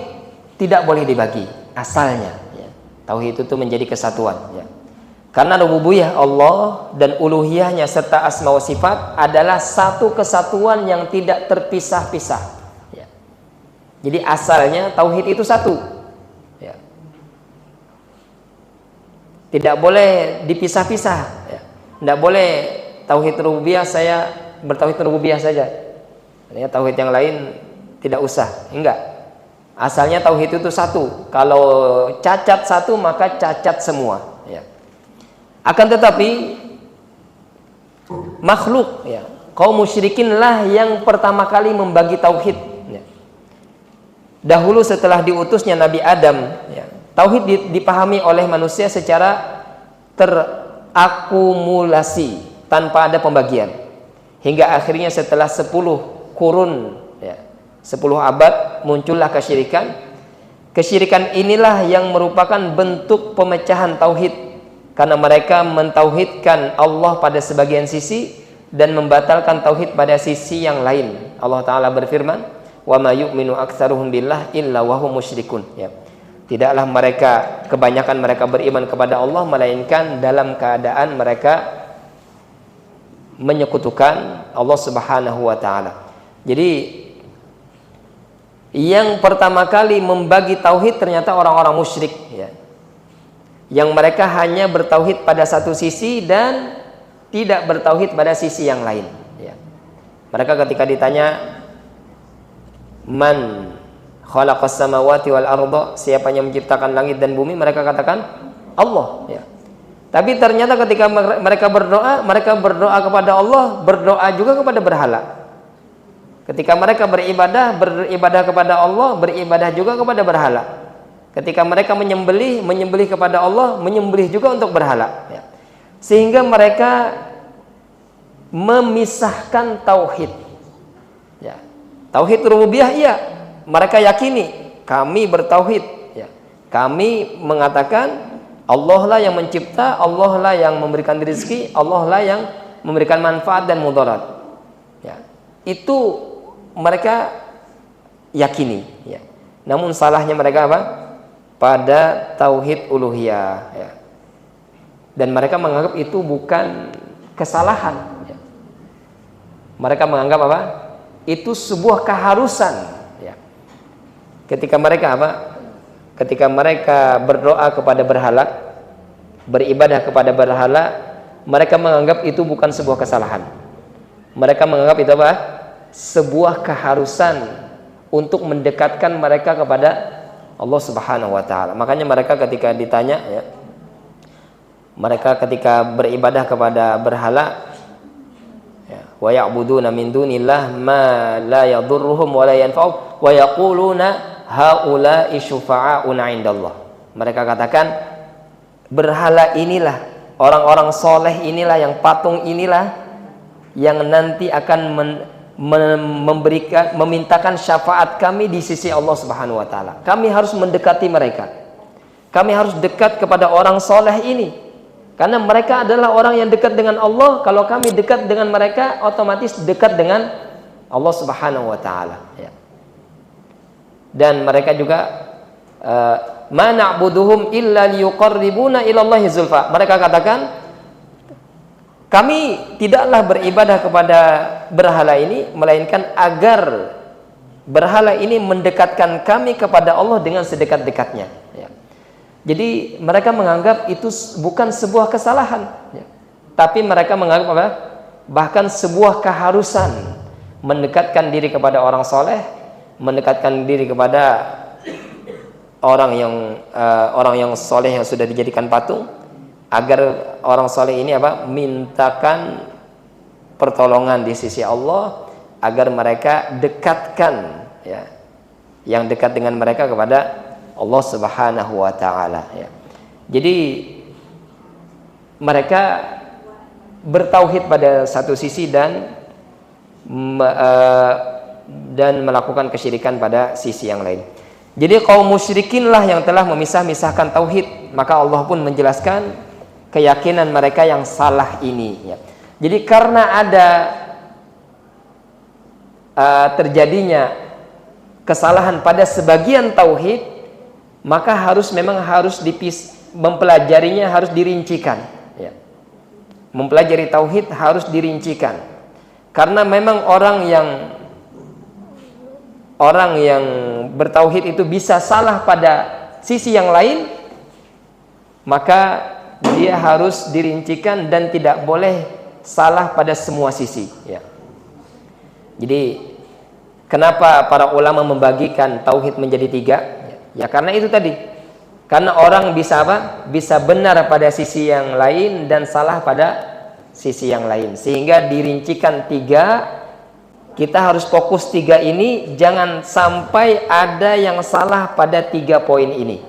tidak boleh dibagi asalnya, ya. Tauhid itu menjadi kesatuan, ya. Karena rububiyah Allah dan uluhiyahnya serta asma wa sifat adalah satu kesatuan yang tidak terpisah-pisah, ya. Jadi asalnya tauhid itu satu, ya. Tidak boleh dipisah-pisah, ya. Tidak boleh tauhid rububiyah saya bertauhid rububiyah saja, ya, tauhid yang lain tidak usah. Enggak. Asalnya tauhid itu satu. Kalau cacat satu maka cacat semua, ya. Akan tetapi makhluk, ya, kaum musyrikinlah yang pertama kali membagi tauhid, ya. Dahulu setelah diutusnya Nabi Adam, ya, tauhid dipahami oleh manusia secara terakumulasi tanpa ada pembagian, hingga akhirnya setelah 10 kurun, ya, 10 abad muncullah kesyirikan. Kesyirikan inilah yang merupakan bentuk pemecahan tauhid, karena mereka mentauhidkan Allah pada sebagian sisi dan membatalkan tauhid pada sisi yang lain. Allah Ta'ala berfirman, wa ma yu'minu aktsaruhum billah illa wa hum musyrikun, ya. Tidaklah kebanyakan mereka beriman kepada Allah melainkan dalam keadaan mereka menyekutukan Allah Subhanahu wa Ta'ala. Jadi yang pertama kali membagi tauhid ternyata orang-orang musyrik, ya, yang mereka hanya bertauhid pada satu sisi dan tidak bertauhid pada sisi yang lain, ya. Mereka ketika ditanya man khalaqas samawati wal arda, siapa yang menciptakan langit dan bumi, mereka katakan Allah, ya. Tapi ternyata ketika mereka berdoa kepada Allah, berdoa juga kepada berhala. Ketika mereka beribadah kepada Allah, beribadah juga kepada berhala. Ketika mereka menyembelih kepada Allah, menyembelih juga untuk berhala, ya. Sehingga mereka memisahkan tauhid, ya. Tauhid rububiyah, iya, mereka yakini kami bertauhid, ya. Kami mengatakan Allah lah yang mencipta, Allah lah yang memberikan rezeki, Allah lah yang memberikan manfaat dan mudarat, ya. Itu mereka yakini, ya. Namun salahnya mereka apa? Pada tauhid uluhiyah, ya. Dan mereka menganggap itu bukan kesalahan, ya. Mereka menganggap apa? Itu sebuah keharusan, ya. Ketika mereka apa? Ketika mereka berdoa kepada berhala, beribadah kepada berhala, mereka menganggap itu bukan sebuah kesalahan. Mereka menganggap itu apa? sebuah keharusan untuk mendekatkan mereka kepada Allah Subhanahu wa taala. Makanya mereka ketika ditanya ya, mereka ketika beribadah kepada berhala ya, wa ya'buduna min dunillah ma la yadurruhum wa la yanfa'uhum wa yaquluna haula'i syufa'auna 'indallah. Mereka katakan berhala inilah, orang-orang soleh inilah, yang patung inilah yang nanti akan memberikan, memintakan syafaat kami di sisi Allah Subhanahu wa taala. Kami harus mendekati mereka. Kami harus dekat kepada orang soleh ini. Karena mereka adalah orang yang dekat dengan Allah. Kalau kami dekat dengan mereka, otomatis dekat dengan Allah Subhanahu wa taala ya. Dan mereka juga ma na'buduhum illa liyuqarribuna ilallahi zulfa. Mereka katakan, kami tidaklah beribadah kepada berhala ini melainkan agar berhala ini mendekatkan kami kepada Allah dengan sedekat-dekatnya ya. Jadi mereka menganggap itu bukan sebuah kesalahan ya. Tapi mereka menganggap apa? Bahkan sebuah keharusan mendekatkan diri kepada orang soleh, mendekatkan diri kepada orang yang soleh yang sudah dijadikan patung, agar orang soleh ini apa? Mintakan pertolongan di sisi Allah, agar mereka dekatkan ya, yang dekat dengan mereka kepada Allah Subhanahu wa taala ya. Jadi mereka bertauhid pada satu sisi dan melakukan kesyirikan pada sisi yang lain. Jadi kaum musyrikinlah yang telah memisah-misahkan tauhid, maka Allah pun menjelaskan keyakinan mereka yang salah ini ya. Jadi karena ada terjadinya kesalahan pada sebagian tauhid, maka memang harus mempelajarinya, harus dirincikan ya. Mempelajari tauhid harus dirincikan. Karena memang orang yang bertauhid itu bisa salah pada sisi yang lain, maka dia harus dirincikan dan tidak boleh salah pada semua sisi ya. Jadi kenapa para ulama membagikan tauhid menjadi 3 ya, karena itu tadi, karena orang bisa apa? Bisa benar pada sisi yang lain dan salah pada sisi yang lain, sehingga dirincikan 3. Kita harus fokus 3 ini, jangan sampai ada yang salah pada 3 poin ini.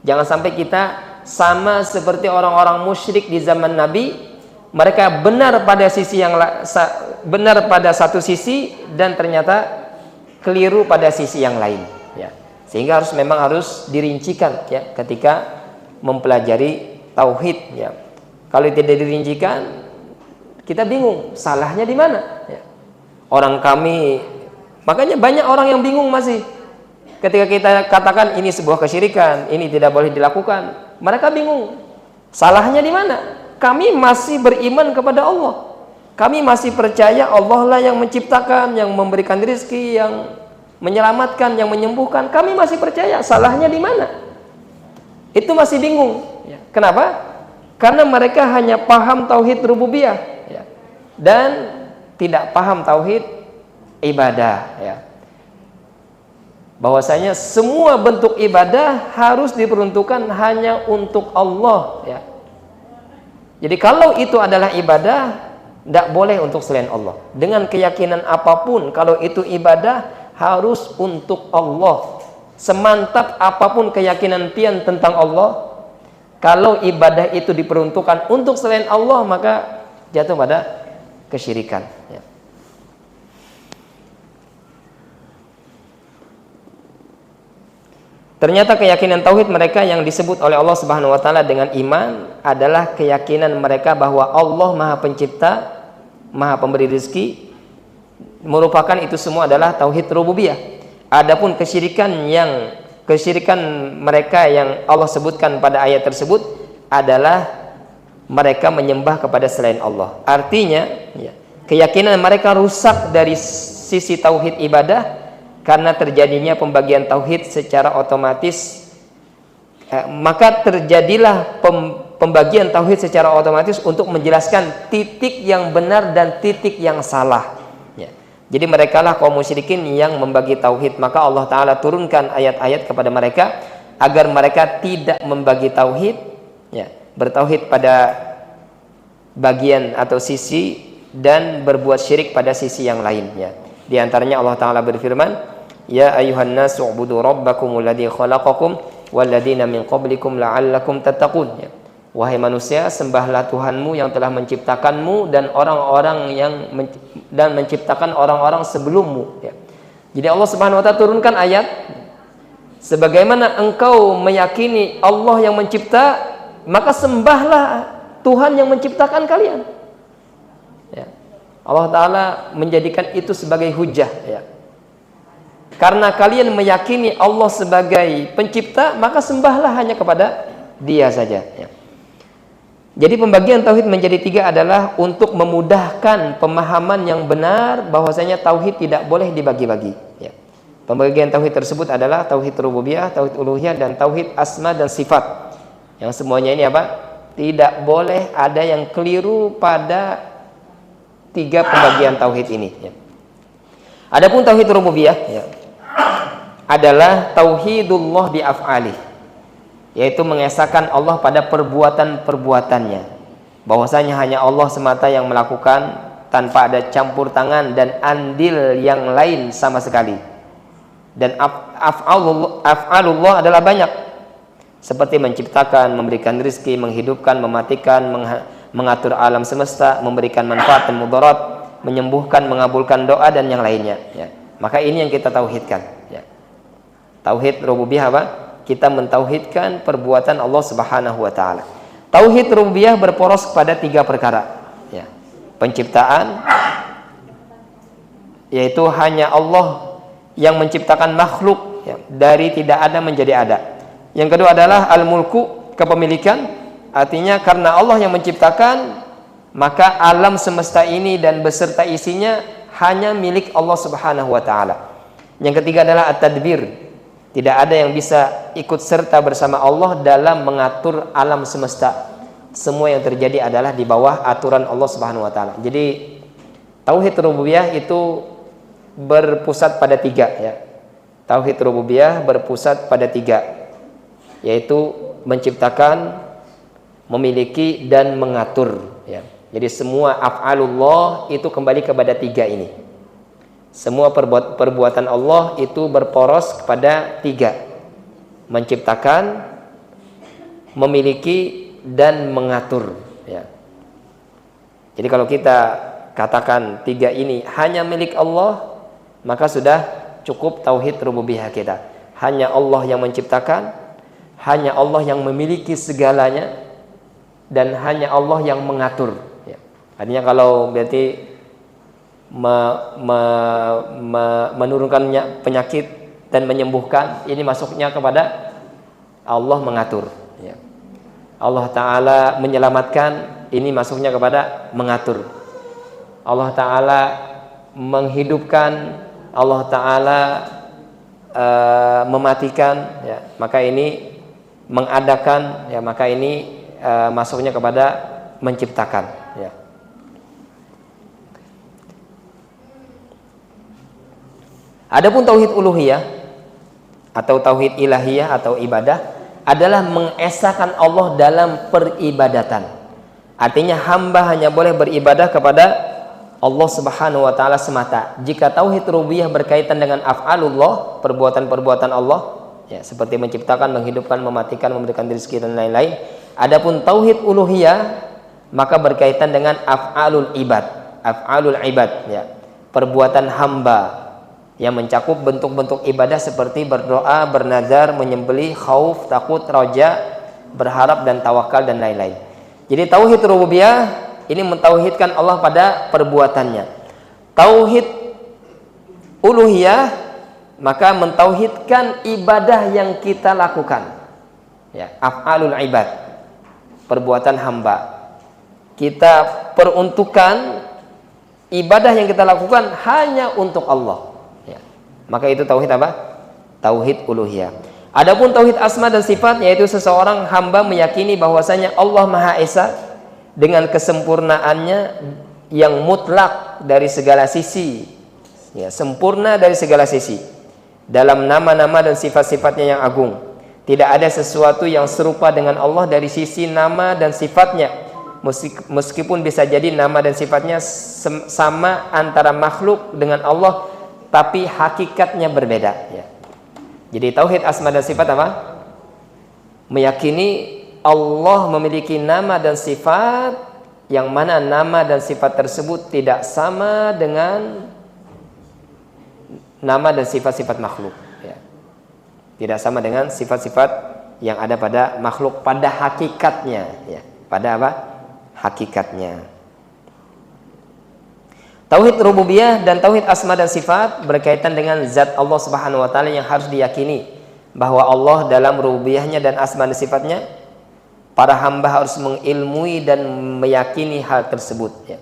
Jangan sampai kita sama seperti orang-orang musyrik di zaman Nabi. Mereka benar pada satu sisi dan ternyata keliru pada sisi yang lain ya. Sehingga memang harus dirincikan ya ketika mempelajari tauhid ya. Kalau tidak dirincikan, kita bingung salahnya di mana ya. Orang kami, makanya banyak orang yang bingung masih ketika kita katakan ini sebuah kesyirikan, ini tidak boleh dilakukan. Mereka bingung salahnya di mana. Kami masih beriman kepada Allah, kami masih percaya Allah lah yang menciptakan, yang memberikan rezeki, yang menyelamatkan, yang menyembuhkan. Kami masih percaya, salahnya di mana? Itu masih bingung ya. Kenapa? Karena mereka hanya paham tauhid rububiyah ya, dan tidak paham tauhid ibadah ya. Bahwasanya semua bentuk ibadah harus diperuntukkan hanya untuk Allah ya. Jadi kalau itu adalah ibadah, tidak boleh untuk selain Allah. Dengan keyakinan apapun, kalau itu ibadah harus untuk Allah. Semantap apapun keyakinan pian tentang Allah, kalau ibadah itu diperuntukkan untuk selain Allah, maka jatuh pada kesyirikan ya. Ternyata keyakinan tauhid mereka yang disebut oleh Allah Subhanahu wa taala dengan iman adalah keyakinan mereka bahwa Allah Maha Pencipta, Maha Pemberi rezeki, merupakan itu semua adalah tauhid rububiyah. Adapun kesyirikan mereka yang Allah sebutkan pada ayat tersebut adalah mereka menyembah kepada selain Allah. Artinya ya, keyakinan mereka rusak dari sisi tauhid ibadah karena terjadinya pembagian tauhid secara otomatis. Maka terjadilah pembagian tauhid secara otomatis untuk menjelaskan titik yang benar dan titik yang salah ya. Jadi merekalah kaum musyrikin yang membagi tauhid, maka Allah Ta'ala turunkan ayat-ayat kepada mereka agar mereka tidak membagi tauhid, ya, bertauhid pada bagian atau sisi dan berbuat syirik pada sisi yang lainnya. Di antaranya Allah Ta'ala berfirman, ya ayuhan nasu ubudu rabbakumul ladzi khalaqakum walladzina min qablikum la'allakum tattaqun. Ya. Wahai manusia, sembahlah Tuhanmu yang telah menciptakanmu dan orang-orang yang menciptakan orang-orang sebelummu. Ya. Jadi Allah Subhanahu wa Ta'ala turunkan ayat, sebagaimana engkau meyakini Allah yang mencipta, maka sembahlah Tuhan yang menciptakan kalian. Ya. Allah Ta'ala menjadikan itu sebagai hujah. Ya. Karena kalian meyakini Allah sebagai pencipta, maka sembahlah hanya kepada Dia saja. Ya. Jadi pembagian tauhid menjadi 3 adalah untuk memudahkan pemahaman yang benar bahwasanya tauhid tidak boleh dibagi-bagi. Ya. Pembagian tauhid tersebut adalah tauhid rububiyah, tauhid uluhiyah, dan tauhid asma dan sifat. Yang semuanya ini apa? Tidak boleh ada yang keliru pada 3 pembagian tauhid ini. Ya. Adapun tauhid rububiyah, ya, adalah tauhidullah bi af'alih, yaitu mengesahkan Allah pada perbuatan-perbuatannya, bahwasanya hanya Allah semata yang melakukan tanpa ada campur tangan dan andil yang lain sama sekali. Dan af'alullah adalah banyak, seperti menciptakan, memberikan rizki, menghidupkan, mematikan, mengatur alam semesta, memberikan manfaat dan mudarat, menyembuhkan, mengabulkan doa, dan yang lainnya. Ya. Maka ini yang kita tauhidkan. Ya. Tauhid rububiyah apa? Kita mentauhidkan perbuatan Allah Subhanahu wa Ta'ala. Tauhid rububiyah berporos kepada 3 perkara. Ya. Penciptaan, yaitu hanya Allah yang menciptakan makhluk, ya, dari tidak ada menjadi ada. Yang kedua adalah al-mulku, kepemilikan, artinya karena Allah yang menciptakan, maka alam semesta ini dan beserta isinya hanya milik Allah Subhanahu wa Ta'ala. Yang ketiga adalah at-tadbir. Tidak ada yang bisa ikut serta bersama Allah dalam mengatur alam semesta. Semua yang terjadi adalah di bawah aturan Allah Subhanahu wa Ta'ala. Jadi tauhid rububiyah itu berpusat pada 3, ya. Tauhid rububiyah berpusat pada 3, yaitu menciptakan, memiliki, dan mengatur, ya. Jadi semua af'alullah itu kembali kepada 3 ini. Semua perbuatan Allah itu berporos kepada 3: menciptakan, memiliki, dan mengatur. Ya. Jadi kalau kita katakan 3 ini hanya milik Allah, maka sudah cukup tauhid rububiyah kita. Hanya Allah yang menciptakan, hanya Allah yang memiliki segalanya, dan hanya Allah yang mengatur. Ya. Artinya kalau berarti menurunkan penyakit dan menyembuhkan, ini masuknya kepada Allah mengatur. Ya. Allah Ta'ala menyelamatkan, ini masuknya kepada mengatur. Allah Ta'ala menghidupkan, Allah Ta'ala mematikan, ya, maka ini mengadakan, ya, maka ini masuknya kepada menciptakan. Ya. Adapun tauhid uluhiyah atau tauhid ilahiyah atau ibadah adalah mengesahkan Allah dalam peribadatan. Artinya hamba hanya boleh beribadah kepada Allah Subhanahu wa Ta'ala semata. Jika tauhid rububiyah berkaitan dengan af'alullah, perbuatan-perbuatan Allah, ya, seperti menciptakan, menghidupkan, mematikan, memberikan rezeki, dan lain-lain. Adapun tauhid uluhiyah maka berkaitan dengan af'alul ibad, ya, perbuatan hamba yang mencakup bentuk-bentuk ibadah seperti berdoa, bernazar, menyembelih, khauf, takut, raja, berharap, dan tawakal, dan lain-lain. Jadi tauhid rububiyah ini mentauhidkan Allah pada perbuatannya. Tauhid uluhiyah maka mentauhidkan ibadah yang kita lakukan. Ya, af'alul ibad, perbuatan hamba. Kita peruntukan ibadah yang kita lakukan hanya untuk Allah. Maka itu tauhid apa? Tauhid uluhiyah. Adapun tauhid asma dan sifat, yaitu seseorang hamba meyakini bahwasanya Allah Maha Esa dengan kesempurnaannya yang mutlak dari segala sisi, ya, sempurna dari segala sisi dalam nama-nama dan sifat-sifatnya yang agung. Tidak ada sesuatu yang serupa dengan Allah dari sisi nama dan sifatnya, meskipun bisa jadi nama dan sifatnya sama antara makhluk dengan Allah, tapi hakikatnya berbeda, ya. Jadi tauhid asma dan sifat apa? Meyakini Allah memiliki nama dan sifat yang mana nama dan sifat tersebut tidak sama dengan nama dan sifat-sifat makhluk, ya. Tidak sama dengan sifat-sifat yang ada pada makhluk pada hakikatnya, ya. Pada apa? Hakikatnya. Tauhid rububiyah dan tauhid asma dan sifat berkaitan dengan zat Allah Subhanahu wa taala yang harus diyakini bahwa Allah dalam rububiyahnya dan asma dan sifatnya, para hamba harus mengilmui dan meyakini hal tersebut, ya.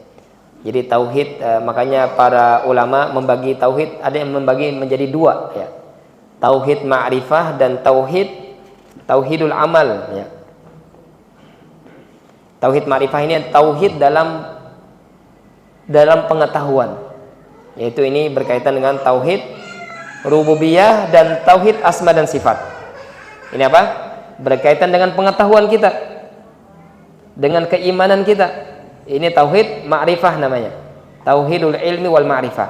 Jadi tauhid, makanya para ulama membagi tauhid, ada yang membagi menjadi dua, ya. Tauhid ma'rifah dan tauhidul amal, ya. Tauhid ma'rifah ini tauhid dalam pengetahuan, yaitu ini berkaitan dengan tauhid rububiyah dan tauhid asma dan sifat. Ini apa? Berkaitan dengan pengetahuan kita, dengan keimanan kita. Ini tauhid ma'rifah namanya, tauhidul ilmi wal ma'rifah.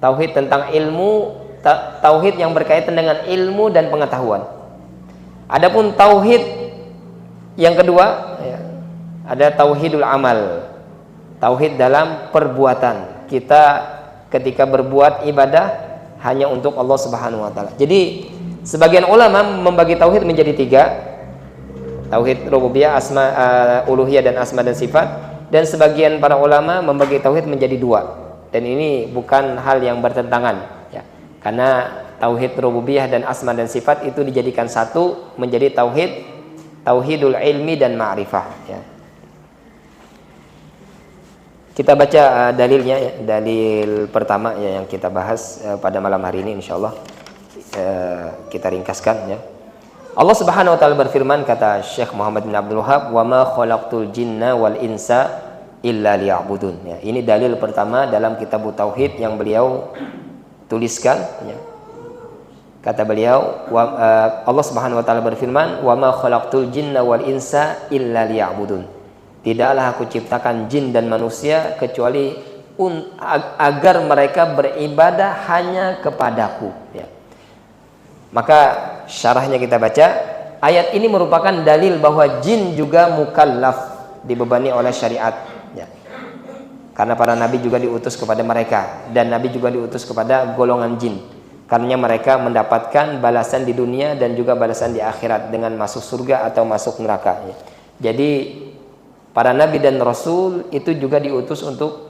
Tauhid tentang ilmu, tauhid yang berkaitan dengan ilmu dan pengetahuan. Adapun tauhid yang kedua, ya, ada tauhidul amal, tauhid dalam perbuatan kita ketika berbuat ibadah hanya untuk Allah Subhanahu wa taala. Jadi sebagian ulama membagi tauhid menjadi tiga, tauhid rububiyah, uluhiyah dan asma dan sifat, dan sebagian para ulama membagi tauhid menjadi dua. Dan ini bukan hal yang bertentangan, ya. Karena tauhid rububiyah dan asma dan sifat itu dijadikan satu menjadi tauhidul ilmi dan ma'rifah, ya. Kita baca dalilnya, ya. Dalil pertama, ya, yang kita bahas pada malam hari ini insyaallah kita ringkaskan, ya. Allah Subhanahu wa taala berfirman, kata Syekh Muhammad bin Abdul Wahhab, "Wa ma khalaqtul jinna wal insa illa liya'budun." Ya, ini dalil pertama dalam kitab tauhid yang beliau tuliskan, ya. Kata beliau, Allah Subhanahu wa taala berfirman, "Wa ma khalaqtul jinna wal insa illa liya'budun." Tidaklah aku ciptakan jin dan manusia kecuali agar mereka beribadah hanya kepadaku, ya. Maka syarahnya kita baca, ayat ini merupakan dalil bahwa jin juga mukallaf, dibebani oleh syariat, ya. Karena para nabi juga diutus kepada mereka, dan nabi juga diutus kepada golongan jin, karena mereka mendapatkan balasan di dunia dan juga balasan di akhirat dengan masuk surga atau masuk neraka, ya. Jadi para nabi dan rasul itu juga diutus untuk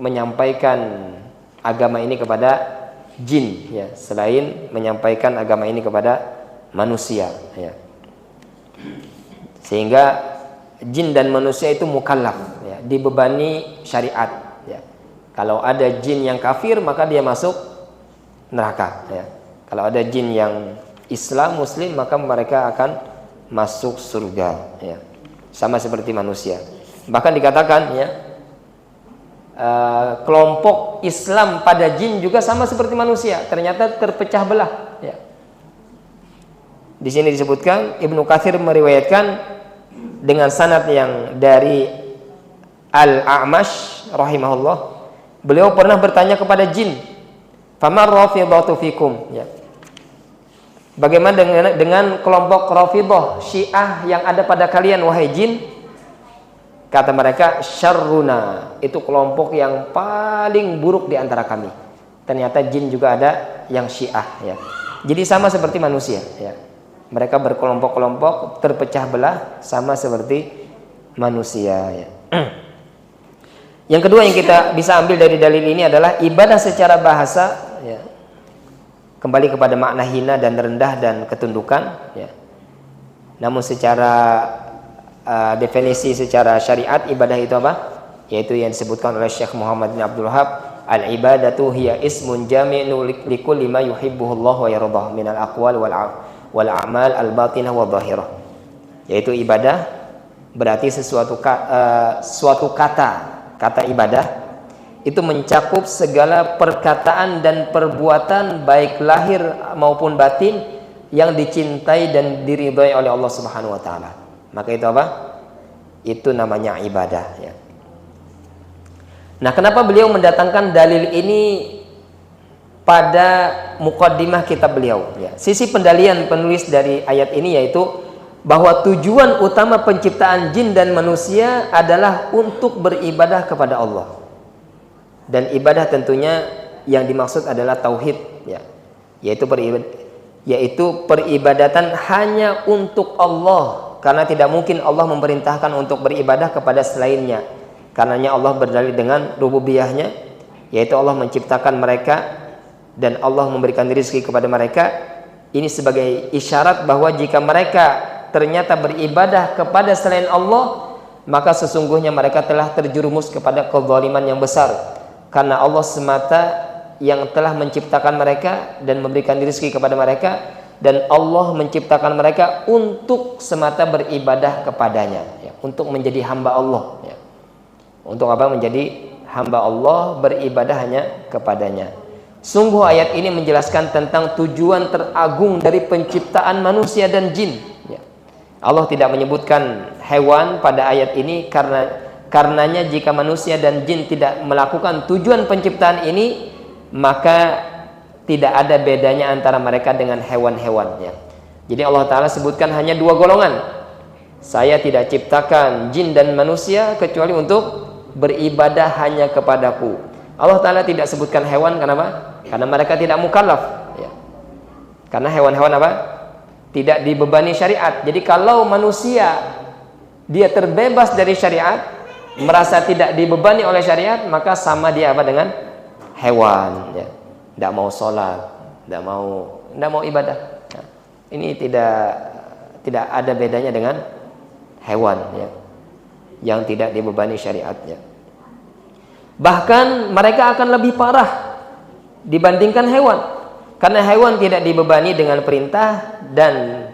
menyampaikan agama ini kepada jin, ya, selain menyampaikan agama ini kepada manusia, ya. Sehingga jin dan manusia itu mukallaf, ya, dibebani syariat, ya. Kalau ada jin yang kafir maka dia masuk neraka, ya. Kalau ada jin yang Islam muslim maka mereka akan masuk surga, ya. Sama seperti manusia. Bahkan dikatakan, ya, kelompok Islam pada jin juga sama seperti manusia, ternyata terpecah belah, ya. Di sini disebutkan Ibnu Katsir meriwayatkan dengan sanad yang dari Al-A'mash rahimahullah, beliau pernah bertanya kepada jin, "Famar rafidhatu fikum?" Ya. Bagaimana dengan kelompok Rafidhah Syiah yang ada pada kalian wahai jin? Kata mereka, "Syarruna," itu kelompok yang paling buruk di antara kami. Ternyata jin juga ada yang Syiah, ya. Jadi sama seperti manusia, ya. Mereka berkelompok-kelompok, terpecah belah sama seperti manusia, ya. Yang kedua yang kita bisa ambil dari dalil ini adalah ibadah secara bahasa, ya, kembali kepada makna hina dan rendah dan ketundukan, ya. Namun secara definisi secara syariat ibadah itu apa? Yaitu yang disebutkan oleh Syekh Muhammad bin Abdul Wahhab, al-ibadatu hiya ismun jami'un likulli ma yuhibbuhullah wa yardah minal aqwal wal a'mal al-batinah wa dhahirah. Yaitu ibadah berarti suatu kata ibadah itu mencakup segala perkataan dan perbuatan baik lahir maupun batin yang dicintai dan diridhai oleh Allah Subhanahu wa taala. Maka itu apa? Itu namanya ibadah ya. Nah, kenapa beliau mendatangkan dalil ini pada muqaddimah kitab beliau ya. Sisi pendalian penulis dari ayat ini yaitu bahwa tujuan utama penciptaan jin dan manusia adalah untuk beribadah kepada Allah. Dan ibadah tentunya yang dimaksud adalah tauhid ya. Yaitu peribadatan hanya untuk Allah, karena tidak mungkin Allah memerintahkan untuk beribadah kepada selainnya. Karenanya Allah berdalil dengan rububiyahnya, yaitu Allah menciptakan mereka dan Allah memberikan rezeki kepada mereka. Ini sebagai isyarat bahwa jika mereka ternyata beribadah kepada selain Allah, maka sesungguhnya mereka telah terjerumus kepada kezaliman yang besar, karena Allah semata yang telah menciptakan mereka dan memberikan rezeki kepada mereka, dan Allah menciptakan mereka untuk semata beribadah kepadanya ya, untuk menjadi hamba Allah ya. Untuk apa? Menjadi hamba Allah, beribadah hanya kepadanya. Sungguh ayat ini menjelaskan tentang tujuan teragung dari penciptaan manusia dan jin ya. Allah tidak menyebutkan hewan pada ayat ini karenanya jika manusia dan jin tidak melakukan tujuan penciptaan ini, maka tidak ada bedanya antara mereka dengan hewan-hewan ya. Jadi Allah Ta'ala sebutkan hanya dua golongan. Saya tidak ciptakan jin dan manusia kecuali untuk beribadah hanya kepadaku. Allah Ta'ala tidak sebutkan hewan, kenapa? Karena mereka tidak mukallaf ya. Karena hewan-hewan apa? Tidak dibebani syariat. Jadi kalau manusia dia terbebas dari syariat, merasa tidak dibebani oleh syariat, maka sama dia apa dengan hewan ya. Tidak mau sholat, tidak mau ibadah ya. Ini tidak ada bedanya dengan hewan ya, yang tidak dibebani syariatnya. Bahkan mereka akan lebih parah dibandingkan hewan, karena hewan tidak dibebani dengan perintah dan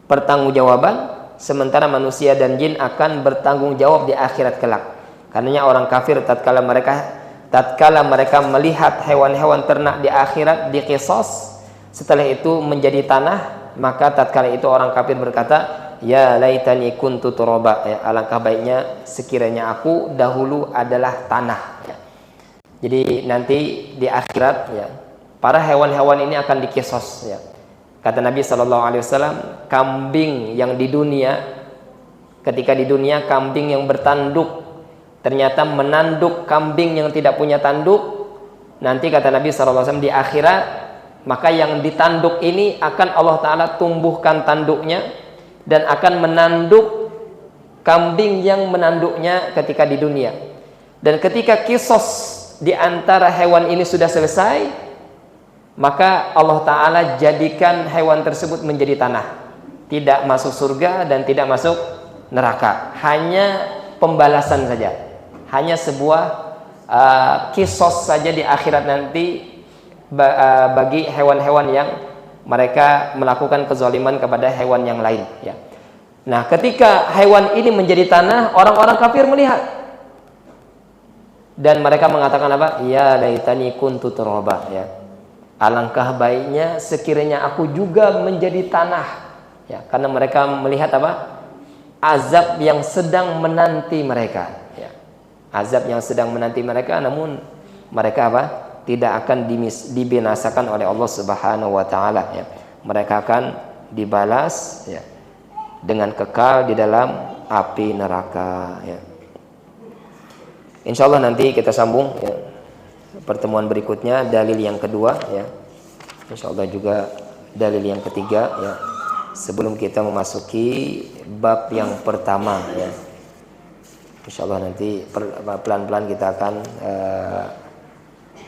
pertanggungjawaban, sementara manusia dan jin akan bertanggung jawab di akhirat kelak. Karenanya orang kafir tatkala mereka melihat hewan-hewan ternak di akhirat diqisas, setelah itu menjadi tanah, maka tatkala itu orang kafir berkata, ya laitani kuntu turaba ya, alangkah baiknya sekiranya aku dahulu adalah tanah ya. Jadi nanti di akhirat ya, para hewan-hewan ini akan dikisos ya. Kata Nabi SAW, kambing yang di dunia, ketika di dunia kambing yang bertanduk ternyata menanduk kambing yang tidak punya tanduk, nanti kata Nabi SAW di akhirat, maka yang ditanduk ini akan Allah Ta'ala tumbuhkan tanduknya dan akan menanduk kambing yang menanduknya ketika di dunia. Dan ketika kisos di antara hewan ini sudah selesai, maka Allah Ta'ala jadikan hewan tersebut menjadi tanah, tidak masuk surga dan tidak masuk neraka, hanya pembalasan saja, hanya sebuah kisos saja di akhirat nanti bagi hewan-hewan yang mereka melakukan kezaliman kepada hewan yang lain ya. Nah, ketika hewan ini menjadi tanah, orang-orang kafir melihat dan mereka mengatakan apa? Ya laitani kuntu turaba ya. Alangkah baiknya sekiranya aku juga menjadi tanah ya, karena mereka melihat apa? Azab yang sedang menanti mereka ya. Azab yang sedang menanti mereka, namun mereka apa? Tidak akan dibinasakan oleh Allah Subhanahu wa taala ya. Mereka akan dibalas ya, dengan kekal di dalam api neraka ya. Insyaallah nanti kita sambung ya, pertemuan berikutnya dalil yang kedua ya. Insyaallah juga dalil yang ketiga ya, sebelum kita memasuki bab yang pertama ya. Insyaallah nanti pelan-pelan kita akan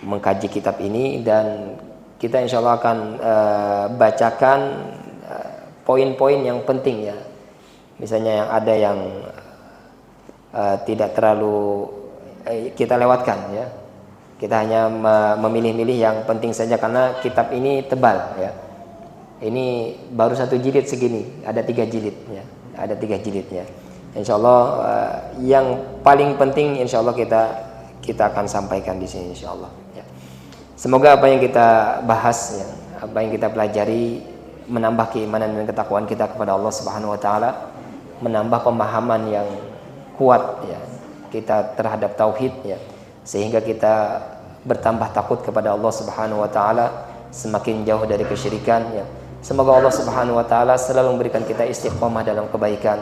mengkaji kitab ini, dan kita insya Allah akan bacakan poin-poin yang penting ya. Misalnya yang ada yang tidak terlalu kita lewatkan ya. Kita hanya memilih-milih yang penting saja karena kitab ini tebal ya. Ini baru 1 jilid segini, ada 3 jilid ya. Ada 3 jilidnya. Insya Allah yang paling penting insya Allah kita akan sampaikan di sini insyaallah ya. Semoga apa yang kita bahas ya, apa yang kita pelajari menambah keimanan dan ketakwaan kita kepada Allah Subhanahu wa taala, menambah pemahaman yang kuat ya kita terhadap tauhid ya, sehingga kita bertambah takut kepada Allah Subhanahu wa taala, semakin jauh dari kesyirikan ya. Semoga Allah Subhanahu wa taala selalu memberikan kita istiqomah dalam kebaikan,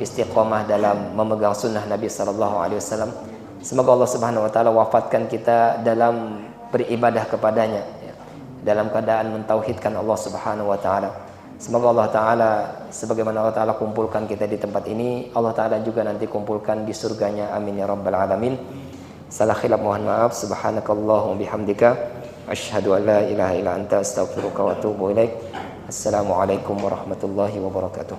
istiqomah dalam memegang sunnah Nabi sallallahu alaihi wasallam. Semoga Allah Subhanahu wa taala wafatkan kita dalam beribadah kepadanya ya, dalam keadaan mentauhidkan Allah Subhanahu wa taala. Semoga Allah taala sebagaimana Allah taala kumpulkan kita di tempat ini, Allah taala juga nanti kumpulkan di surganya. Amin ya rabbal alamin. Salah khilaf mohon maaf. Subhanakallahumma bihamdika asyhadu an la ilaha illa anta astaghfiruka wa atubu ilaik. Assalamualaikum warahmatullahi wabarakatuh.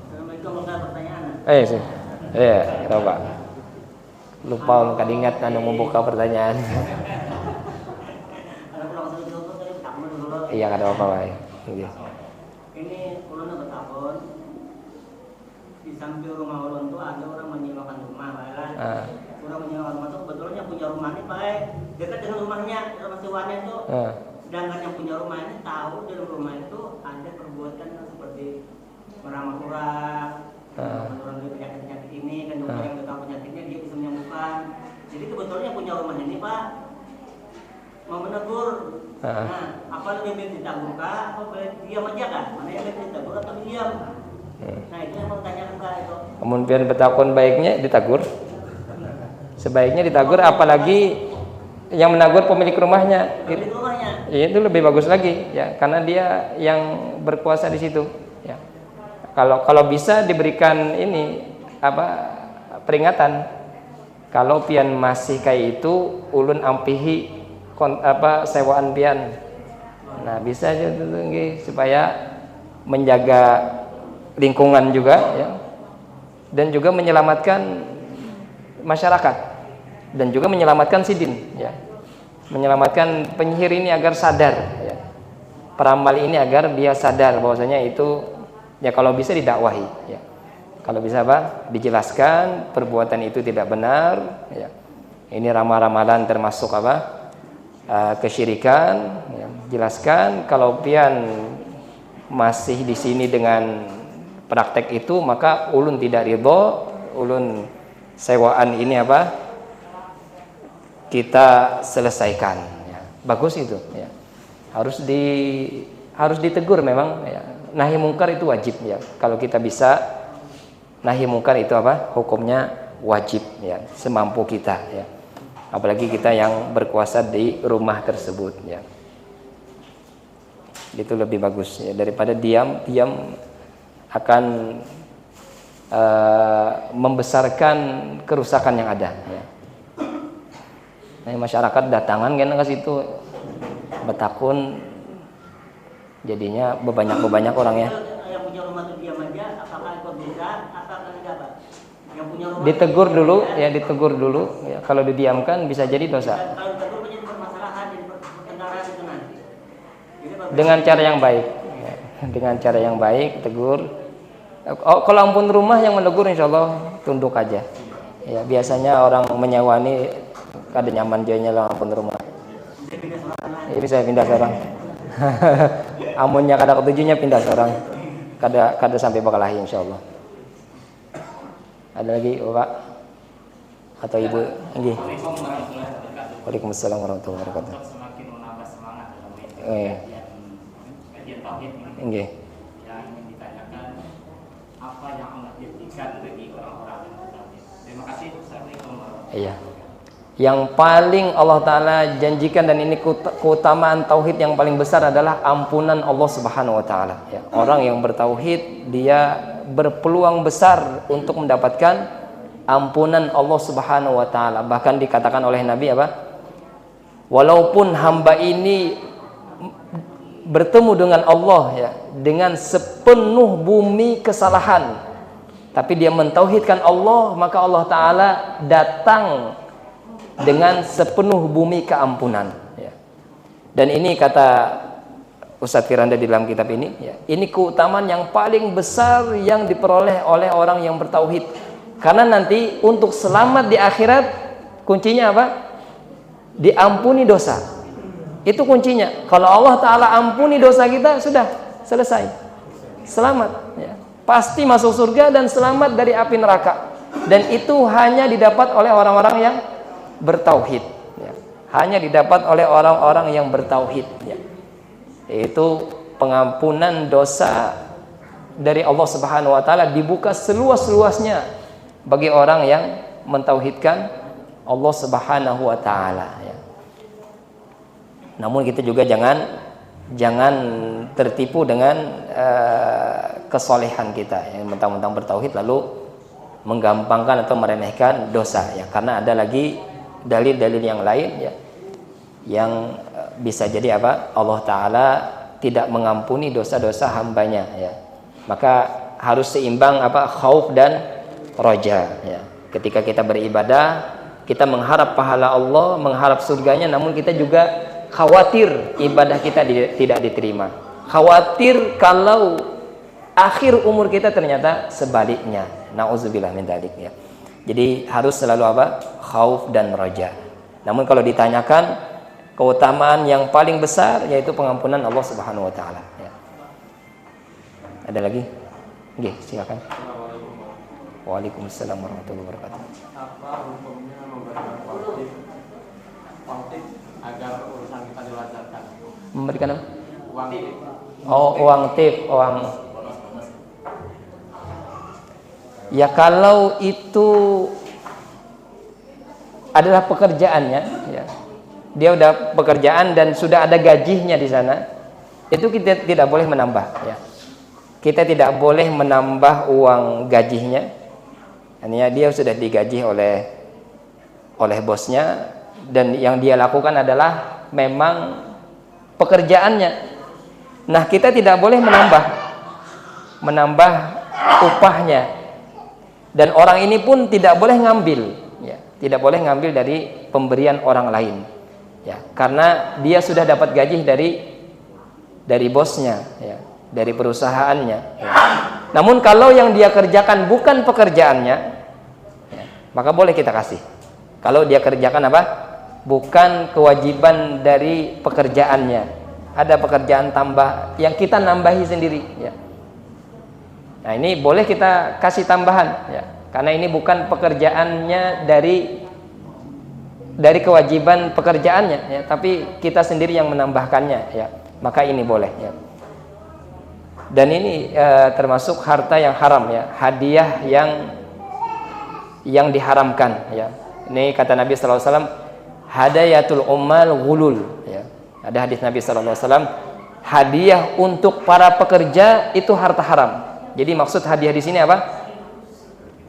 Assalamualaikum, ada pertanyaan? Sih. Ya, coba. Lupa nggak ingat anu membuka pertanyaan. Ada pulang satu dulu tadi takmun dulu. Iya, nggak ada apa-apa ya. Iya. Ini ulun bertakun di samping rumah ulun tuh ada orang menyewakan rumah, Pak. Orang menyewakan rumah tuh kebetulan yang punya rumah ini Pak, dekat dengan rumahnya, rumah sewanya itu. Sedangkan yang punya rumah ini tahu di dalam rumah itu ada perbuatan yang seperti meramah orang, orang dari penyakit ini, kan juga yang tahu penyakitnya dia bisa menyembuhkan. Jadi kebetulan yang punya rumah ini Pak mau menegur. Nah, apa lebih baik ditagurkah? Apa baik diam aja kan? Mana yang baik ditagur atau diam? Nah itu yang mau tanyakan Pak itu. Kemudian bertakun baiknya ditagur. Sebaiknya ditagur, apalagi yang menagur pemilik rumahnya. Pemilik rumahnya. Itu lebih bagus lagi ya, karena dia yang berkuasa di situ ya. Kalau bisa diberikan ini apa peringatan. Kalau pian masih kayak itu ulun ampihi sewaan pian. Nah, bisa aja supaya menjaga lingkungan juga ya. Dan juga menyelamatkan masyarakat dan juga menyelamatkan sidin ya. Menyelamatkan penyihir ini agar sadar ya. Peramal ini agar dia sadar bahwasanya itu ya, kalau bisa didakwahi ya. Kalau bisa apa? Dijelaskan perbuatan itu tidak benar ya. Ini ramal-ramalan termasuk apa? Kesyirikan ya. Jelaskan kalau pian masih di sini dengan praktek itu, maka ulun tidak ridho, ulun sewaan ini apa? Kita selesaikan ya. Bagus itu ya. Harus ditegur memang ya. Nahi mungkar itu wajib ya. Kalau kita bisa nahi mungkar itu apa? Hukumnya wajib ya, semampu kita ya. Apalagi kita yang berkuasa di rumah tersebut ya. Itu lebih bagus ya, daripada diam akan membesarkan kerusakan yang ada ya. Nah, masyarakat datangan kan ke situ bertakun, jadinya bebanyak orangnya. Yang punya rumah itu diam aja, apakah itu bisa, apakah enggak Pak? Yang punya rumah Ditegur dulu ya. Kalau didiamkan bisa jadi dosa. Kalau ditegur menjadi permasalahan, jadi pertengkaran itu nanti. Dengan cara yang baik ya. Dengan cara yang baik tegur. Kalau ampun rumah yang menegur, insya Allah tunduk aja ya. Biasanya orang menyewa ini kada nyaman jadinya lah ampun rumah. Ini saya pindah seorang. Amunnya kada ketujuhnya pindah seorang. Kada sampai Bakalahi insyaallah. Ada lagi Bapak atau Ibu? Nggih. Waalaikumsalam warahmatullahi wabarakatuh. Semakin menambah semangat dalam Nggih. Nggih. yang ingin ditanyakan, apa yang Allah janjikan bagi orang-orang yang bertauhid. Terima kasih. Assalamualaikum warahmatullahi wabarakatuh. Iya. Yang paling Allah Ta'ala janjikan, dan ini keutamaan tauhid yang paling besar adalah ampunan Allah Subhanahu wa Ta'ala ya. Orang yang bertauhid dia berpeluang besar untuk mendapatkan ampunan Allah Subhanahu wa Ta'ala. Bahkan dikatakan oleh Nabi apa? Walaupun hamba ini bertemu dengan Allah ya, dengan sepenuh bumi kesalahan, tapi dia mentauhidkan Allah, maka Allah Ta'ala datang dengan sepenuh bumi keampunan ya. Dan ini kata Ustadz Firanda di dalam kitab ini ya, ini keutamaan yang paling besar yang diperoleh oleh orang yang bertauhid. Karena nanti untuk selamat di akhirat kuncinya apa? Diampuni dosa. Itu kuncinya. Kalau Allah Ta'ala ampuni dosa kita, sudah selesai, selamat ya. Pasti masuk surga dan selamat dari api neraka. Dan itu hanya didapat oleh orang-orang yang bertauhid ya. Hanya didapat oleh orang-orang yang bertauhid ya. Yaitu pengampunan dosa dari Allah Subhanahu wa Ta'ala dibuka seluas-luasnya bagi orang yang mentauhidkan Allah Subhanahu wa Ta'ala ya. Namun kita juga jangan tertipu dengan kesolehan kita yang mentang-mentang bertauhid lalu menggampangkan atau meremehkan dosa ya. Karena ada lagi dalil-dalil yang lain ya, yang bisa jadi apa? Allah Ta'ala tidak mengampuni dosa-dosa hambanya ya. Maka harus seimbang apa? Khauf dan roja ya. Ketika kita beribadah, kita mengharap pahala Allah, mengharap surganya, namun kita juga khawatir ibadah kita tidak diterima. Khawatir kalau akhir umur kita ternyata sebaliknya. Nauzubillah min dzalik ya. Jadi harus selalu apa? Khauf dan roja. Namun kalau ditanyakan keutamaan yang paling besar yaitu pengampunan Allah Subhanahu wa Ta'ala ya. Ada lagi? Oke, silakan. Waalaikumsalam warahmatullahi wabarakatuh. Apa hukumnya memberikan waktu agar urusan kita dilancarkan? Memberikan apa? Uang tip. Oh, uang tip, uang. Ya kalau itu adalah pekerjaannya, ya. Dia udah pekerjaan dan sudah ada gajinya di sana, itu kita tidak boleh menambah, ya. Kita tidak boleh menambah uang gajinya. Artinya dia sudah digaji oleh bosnya dan yang dia lakukan adalah memang pekerjaannya. Nah, kita tidak boleh menambah upahnya. Dan orang ini pun tidak boleh ngambil, ya. Tidak boleh ngambil dari pemberian orang lain. Ya, karena dia sudah dapat gaji dari bosnya, ya, dari perusahaannya. Ya. Namun kalau yang dia kerjakan bukan pekerjaannya, ya, maka boleh kita kasih. Kalau dia kerjakan apa? Bukan kewajiban dari pekerjaannya, ada pekerjaan tambah yang kita nambahi sendiri. Ya. Nah ini boleh kita kasih tambahan, ya, karena ini bukan pekerjaannya dari kewajiban pekerjaannya, ya, tapi kita sendiri yang menambahkannya, ya, maka ini boleh, ya. Dan ini termasuk harta yang haram, ya, hadiah yang diharamkan, ya. Ini kata Nabi sallallahu alaihi wasallam, hadayatul ummal ghulul, ya. Ada hadis Nabi sallallahu alaihi wasallam, hadiah untuk para pekerja itu harta haram. Jadi maksud hadiah di sini apa?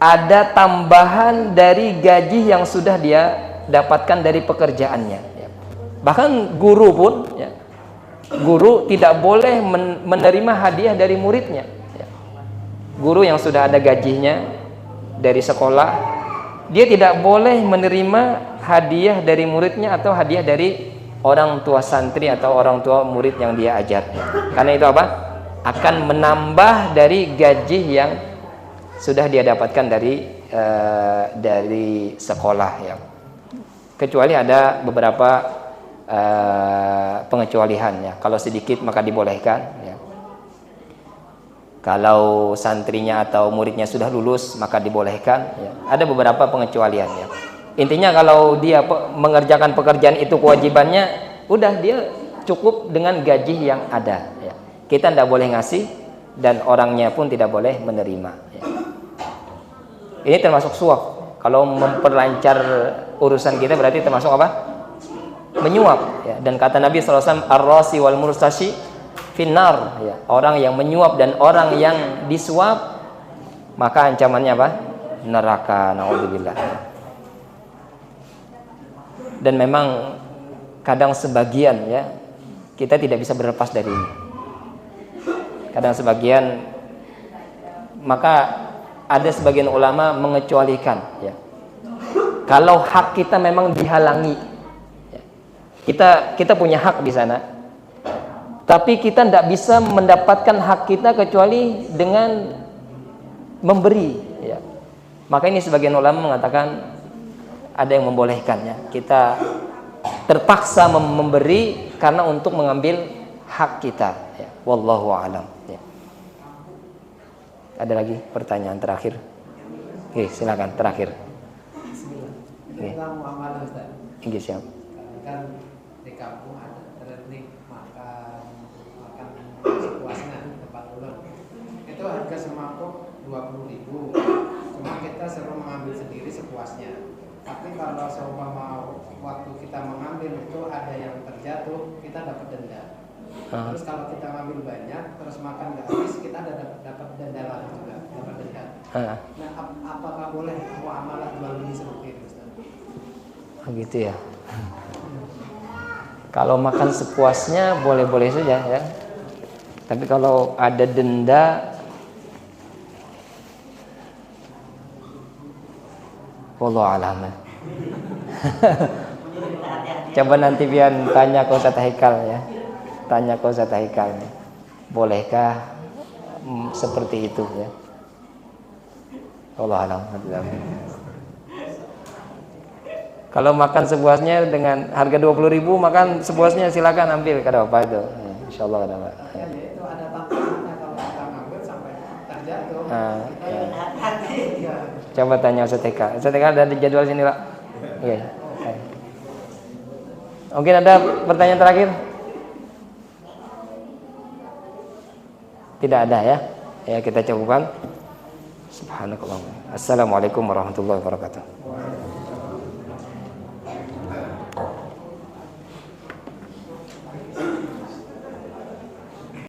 Ada tambahan dari gaji yang sudah dia dapatkan dari pekerjaannya, ya. Bahkan guru pun, ya, guru tidak boleh menerima hadiah dari muridnya, ya. Guru yang sudah ada gajinya dari sekolah, dia tidak boleh menerima hadiah dari muridnya atau hadiah dari orang tua santri atau orang tua murid yang dia ajar, ya. Karena itu apa? Akan menambah dari gaji yang sudah dia dapatkan dari sekolah, ya. Kecuali ada beberapa pengecualian, ya. Kalau sedikit maka dibolehkan, ya. Kalau santrinya atau muridnya sudah lulus maka dibolehkan, ya. Ada beberapa pengecualian, ya. Intinya kalau dia mengerjakan pekerjaan itu kewajibannya, udah dia cukup dengan gaji yang ada, ya. Kita tidak boleh ngasih dan orangnya pun tidak boleh menerima, ya. Ini termasuk suap. Kalau memperlancar urusan kita berarti termasuk apa? Menyuap, ya. Dan kata Nabi SAW, ar-rasi wal murtashi finnar, ya. Orang yang menyuap dan orang yang disuap maka ancamannya apa? Neraka, naudzubillah. Dan memang kadang sebagian, ya, kita tidak bisa berlepas dari ini. Kadang sebagian, maka ada sebagian ulama mengecualikan, ya. Kalau hak kita memang dihalangi, ya. Kita punya hak di sana, tapi kita tidak bisa mendapatkan hak kita kecuali dengan memberi, ya. Maka ini sebagian ulama mengatakan ada yang membolehkannya. Kita terpaksa memberi karena untuk mengambil hak kita. Ya. Wallahu a'lam. Ya. Ada lagi pertanyaan terakhir? Oke, silakan terakhir. Tentang muamalah Ustaz. Inggris siap. Kan di kampung ada teknik makan sepuasnya tempat ulun. Itu harga semangkuk 20.000. Cuma kita suruh mengambil sendiri sepuasnya. Tapi kalau seumpama waktu kita mengambil itu ada yang terjatuh, kita dapat denda. Terus kalau kita ngambil banyak, terus makan nggak habis, kita ada dapat denda lagi juga, dapat denda. Nah, apakah boleh muamalah jual beli seperti itu, Ustaz? Begitu ya. Kalau makan sepuasnya boleh-boleh saja ya. Tapi kalau ada denda, wallahu a'lam. Coba nanti biar tanya ke Ustaz Haikal ya. Tanya ke Ustaz Haikal. Bolehkah seperti itu ya? Wallahu a'lam. Kalau makan sepuasnya dengan harga 20.000, makan sepuasnya silakan ambil, kada apa itu. Ya, insyaallah kada apa. Ya. Itu ada tantangannya kalau kita ngambil sampai terjatuh. Hati-hati. Coba tanya Ustaz Haikal. Ustaz Haikal ada di jadwal sini, Pak. Oke. Mungkin ada pertanyaan terakhir? Tidak ada ya? Ya, kita cukupkan. Subhanakallah. Assalamualaikum warahmatullahi wabarakatuh.